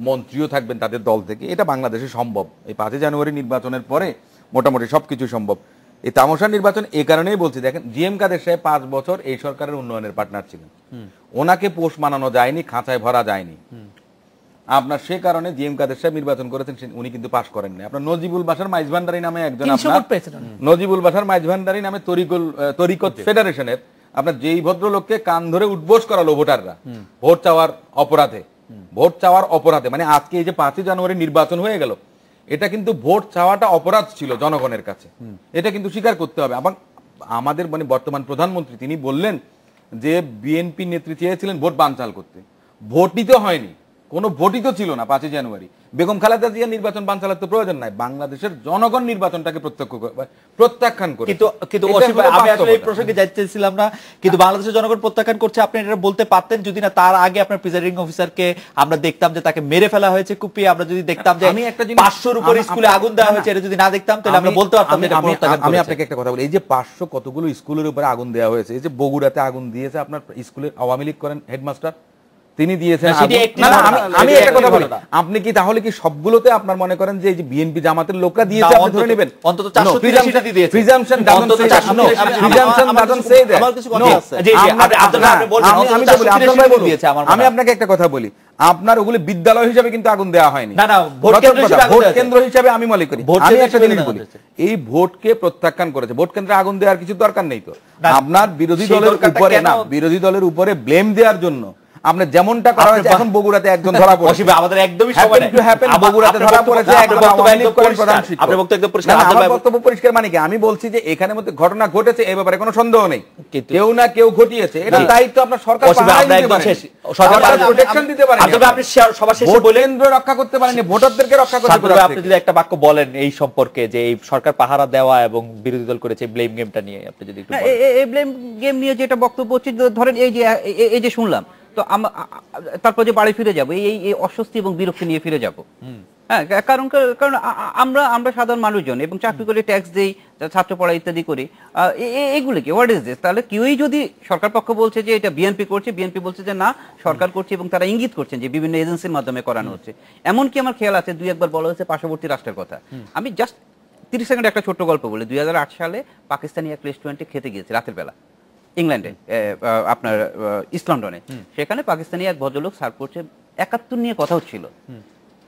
মন্ত্রীও থাকবেন তাদের দল থেকে, এটা বাংলাদেশে সম্ভব। এই 5 জানুয়ারি নির্বাচনের পরে মোটামুটি সবকিছু সম্ভব। এই তামাশার নির্বাচন এই কারণেই বলছি, দেখেন জিএম কাদের সাহেব 5 বছর এই সরকারের উন্নয়নের পার্টনার ছিলেন, ওনাকে পোষ মানানো যায়নি, খাঁচায় ভরা যায়নি। আপনার সে কারণে জিএম কাদের সাহেব নির্বাচন করেছেন, উনি কিন্তু পাশ করেননি। আপনার নজিবুল বাশার মাইজভান্ডারি নামে একজন, নজিবুল বাশার মাইজভান্ডারি নামে তরিকত ফেডারেশনের আপনার যেই ভদ্রলোককে কান ধরে উঠবোস করালো ভোটাররা ভোট চাওয়ার অপরাধে, মানে আজকে এই যে 5 জানুয়ারি নির্বাচন হয়ে গেল, এটা কিন্তু ভোট চাওয়াটা অপরাধ ছিল জনগণের কাছে, এটা কিন্তু স্বীকার করতে হবে। আবার আমাদের মানে বর্তমান প্রধানমন্ত্রী তিনি বললেন যে বিএনপি নেত্রী চেয়েছিলেন ভোট বানচাল করতে, ভোটই তো হয়নি, কোনো ভোটই তো ছিল না 5 জানুয়ারি। বেগম খালেদা জিয়া নির্বাচন বানচালের তো প্রয়োজন নাই, বাংলাদেশের জনগণ নির্বাচনটাকে প্রত্যাখ্যান করে। কিন্তু অসীম ভাই, আমি আসলে এই প্রসঙ্গে যাইতেছিলাম না, কিন্তু বাংলাদেশের জনগণ প্রত্যাখ্যান করছে, আপনি এটা বলতে পারতেন যদি না তার আগে আপনার প্রিজাইডিং অফিসারকে আমরা দেখতাম যে তাকে মেরে ফেলা হয়েছে কুপিয়ে, আমরা যদি দেখতাম যে 500-র উপর স্কুলে আগুন দেওয়া হয়েছে, এটা যদি না দেখতাম তাহলে আমরা বলতে পারতাম এটা প্রত্যাখ্যান করেছে। আমি আপনাকে একটা কথা বলি, এই যে 500 কতগুলো স্কুলের উপরে আগুন দেওয়া হয়েছে, এই যে বগুড়াতে আগুন দিয়েছে আপনার স্কুলের আওয়ামী লীগ করেন হেডমাস্টার, তিনি দিয়েছেন। আমি একটা কথা বলি, আপনি কি তাহলে কি সবগুলোতে আপনার মনে করেন যে বিএনপি জামাতের লোকরা দিয়েছে আপনি ধরে নেবেন? অন্তত 483টা দিয়েছে। Presumption doesn't say that. No, presumption doesn't say that. আমার কিছু কথা আছে। জি জি, আপনি বলবেন আমি আপনাকে একটা কথা বলি, আপনার ওগুলো বিদ্যালয় হিসেবে কিন্তু আগুন দেওয়া হয়নি। না না, ভোট কেন্দ্র হিসেবে আমি মনে করি। আমি একটা জিনিস বলি, এই ভোটকে প্রত্যাখ্যান করেছে, ভোট কেন্দ্রে আগুন দেওয়ার কিছু দরকার নেই তো। আপনার বিরোধী দলের উপরে না, বিরোধী দলের উপরে ব্লেম দেওয়ার জন্য আপনি যেমনটা করা হয়েছে, এখন বগুড়াতে একজন ধরা পড়েছে, আমাদের একদমই সময় নাই, বগুড়াতে ধরা পড়েছে একজন আওয়ামী লীগ করেন প্রধান শিক্ষক। আপনার বক্তব্য একদম পরিষ্কার। আমার বক্তব্য পরিষ্কার মানে কি, আমি বলছি যে এখানে মধ্যে ঘটনা ঘটেছে, এই ব্যাপারে কোনো সন্দেহ নেই, কেউ না কেউ ঘটিয়েছে, এটা দায়িত্ব আপনার সরকার প্রোটেকশন দিতে পারে, আপনি সবার শেষে বলেন কেন্দ্র রক্ষা করতে পারেনি, ভোটারদেরকে রক্ষা করতে পারে। আপনি যদি একটা বাক্য বলেন এই সম্পর্কে যে এই সরকার পাহারা দেওয়া এবং বিরোধী দল করেছে ব্লেম গেমটা নিয়ে, আপনি যদি একটু বলেন। এই ব্লেম গেম নিয়ে যেটা বক্তব্য হচ্ছে, ধরেন এই যে শুনলাম, তো তারপর যে বাড়ি ফিরে যাবো, এই অস্বস্তি এবং বিরক্তি নিয়ে ফিরে যাবো, হ্যাঁ, কারণ কারণ আমরা সাধারণ মানুষজন এবং চাকরি করে ট্যাক্স দেই, ছাত্র পড়া ইত্যাদি করি, এগুলো কি হোয়াট ইজ দিস? তাহলে কেউই যদি সরকার পক্ষ বলছে যে এটা বিএনপি করছে, বিএনপি বলছে যে না সরকার করছে, এবং তারা ইঙ্গিত করছেন যে বিভিন্ন এজেন্সির মাধ্যমে করানো হচ্ছে। এমনকি আমার খেয়াল আছে 2-1 বার বলা হয়েছে পার্শ্ববর্তী রাষ্ট্রের কথা। আমি জাস্ট 30 সেকেন্ড একটা ছোট্ট গল্প বলি। 2008 সালে পাকিস্তানি এক রেস্টুরেন্টে খেতে গিয়েছে রাতের বেলা, ইংল্যান্ডে, আপনার ইস্ট লন্ডনে। সেখানে পাকিস্তানি এক ভদ্রলোক সার্ভ করছে, 71 নিয়ে কথা হচ্ছিল।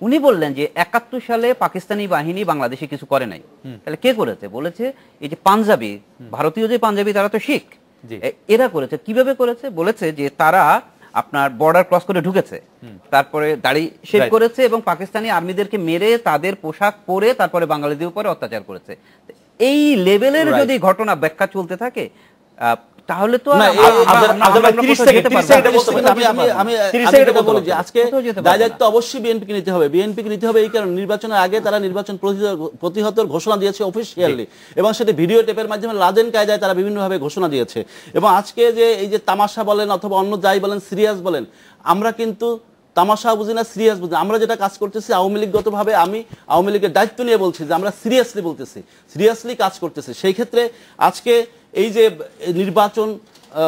উনি বললেন যে 71 সালে পাকিস্তানি বাহিনী বাংলাদেশে কিছু করে নাই, তাহলে কে করেছে? বলেছে এই যে পাঞ্জাবি, ভারতীয় যে পাঞ্জাবি, তারা তো শিখ, এরা করেছে। কিভাবে করেছে? বলেছে যে তারা আপনার বর্ডার ক্রস করে ঢুকেছে, তারপরে দাড়ি শেভ করেছে এবং পাকিস্তানি আর্মিদেরকে মেরে তাদের পোশাক পরে তারপরে বাঙালিদের উপরে অত্যাচার করেছে। এই লেভেলের যদি ঘটনা ব্যাখ্যা চলতে থাকে তাহলে তো আজকে দায়িত্ব অবশ্যই বিএনপিকে নিতে হবে। বিএনপিকে নিতে হবে এই কারণে নির্বাচনের আগে তারা নির্বাচন প্রতিহতের ঘোষণা দিয়েছে অফিসিয়ালি, এবং সেটা ভিডিও টেপের মাধ্যমে লাদেন কায়দায় তারা বিভিন্নভাবে ঘোষণা দিয়েছে। এবং আজকে যে এই যে তামাশা বলেন অথবা অন্য যাই বলেন, সিরিয়াস বলেন, আমরা কিন্তু তামাশা বুঝি না, সিরিয়াস বুঝি। আমরা যেটা কাজ করতেছি আওয়ামী লীগগতভাবে, আমি আওয়ামী লীগের দায়িত্ব নিয়ে বলছি যে আমরা সিরিয়াসলি বলতেছি, সিরিয়াসলি কাজ করতেছি। সেই ক্ষেত্রে আজকে এই যে নির্বাচন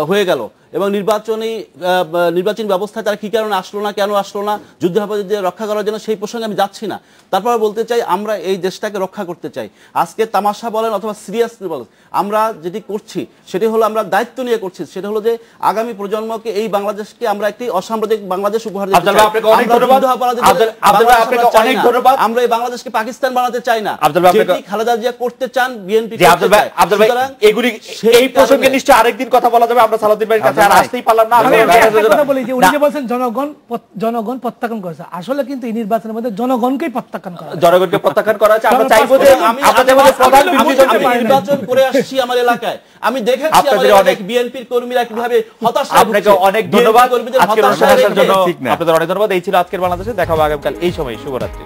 হয়ে গেল এবং নির্বাচনী ব্যবস্থায় তারা কি কারণে আসলো না, কেন আসলো না, যুদ্ধাপরাধীদের রক্ষা করার জন্য, সেই প্রসঙ্গে আমি যাচ্ছি না। তারপর বলতে চাই আমরা এই দেশটাকে রক্ষা করতে চাই। আজকে তামাশা বলেন অথবা সিরিয়াসলি বলেন, আমরা যেটি করছি সেটি হলো আমরা দায়িত্ব নিয়ে করছি, সেটা হলো যে আগামী প্রজন্মকে এই বাংলাদেশকে আমরা একটি অসাম্প্রদায়িক বাংলাদেশ উপহার দিতে চাই। আমরা এই বাংলাদেশকে পাকিস্তান বানাতে চাই না, যেটি খালেদা জিয়া করতে চান বিএনপি। এই প্রসঙ্গে নিশ্চয়ই আরেকদিন কথা বলা যাবে। আমরা সালাউদ্দিন ভাইয়ের কাছে আর আসতেই পারলাম না। উনি যে বলছেন জনগণ প্রত্যাখ্যান করেছে, আসলে কিন্তু এই নির্বাচনের মধ্যে জনগণকেই প্রত্যাখ্যান করা, জনগণকে প্রত্যাখ্যান করা হচ্ছে। আমরা চাইবো যে নির্বাচন করে আসছি আমার এলাকায়, আমি দেখেছি অনেক বিএনপির কর্মীরা কিভাবে হতাশা। আপনাকে অনেক ধন্যবাদ আজকের অনুষ্ঠানের জন্য, আপনাদের অনেক ধন্যবাদ। এই ছিল আজকের বাংলাদেশে। দেখা হবে আগামীকাল এই সময়। শুভরাত্রি।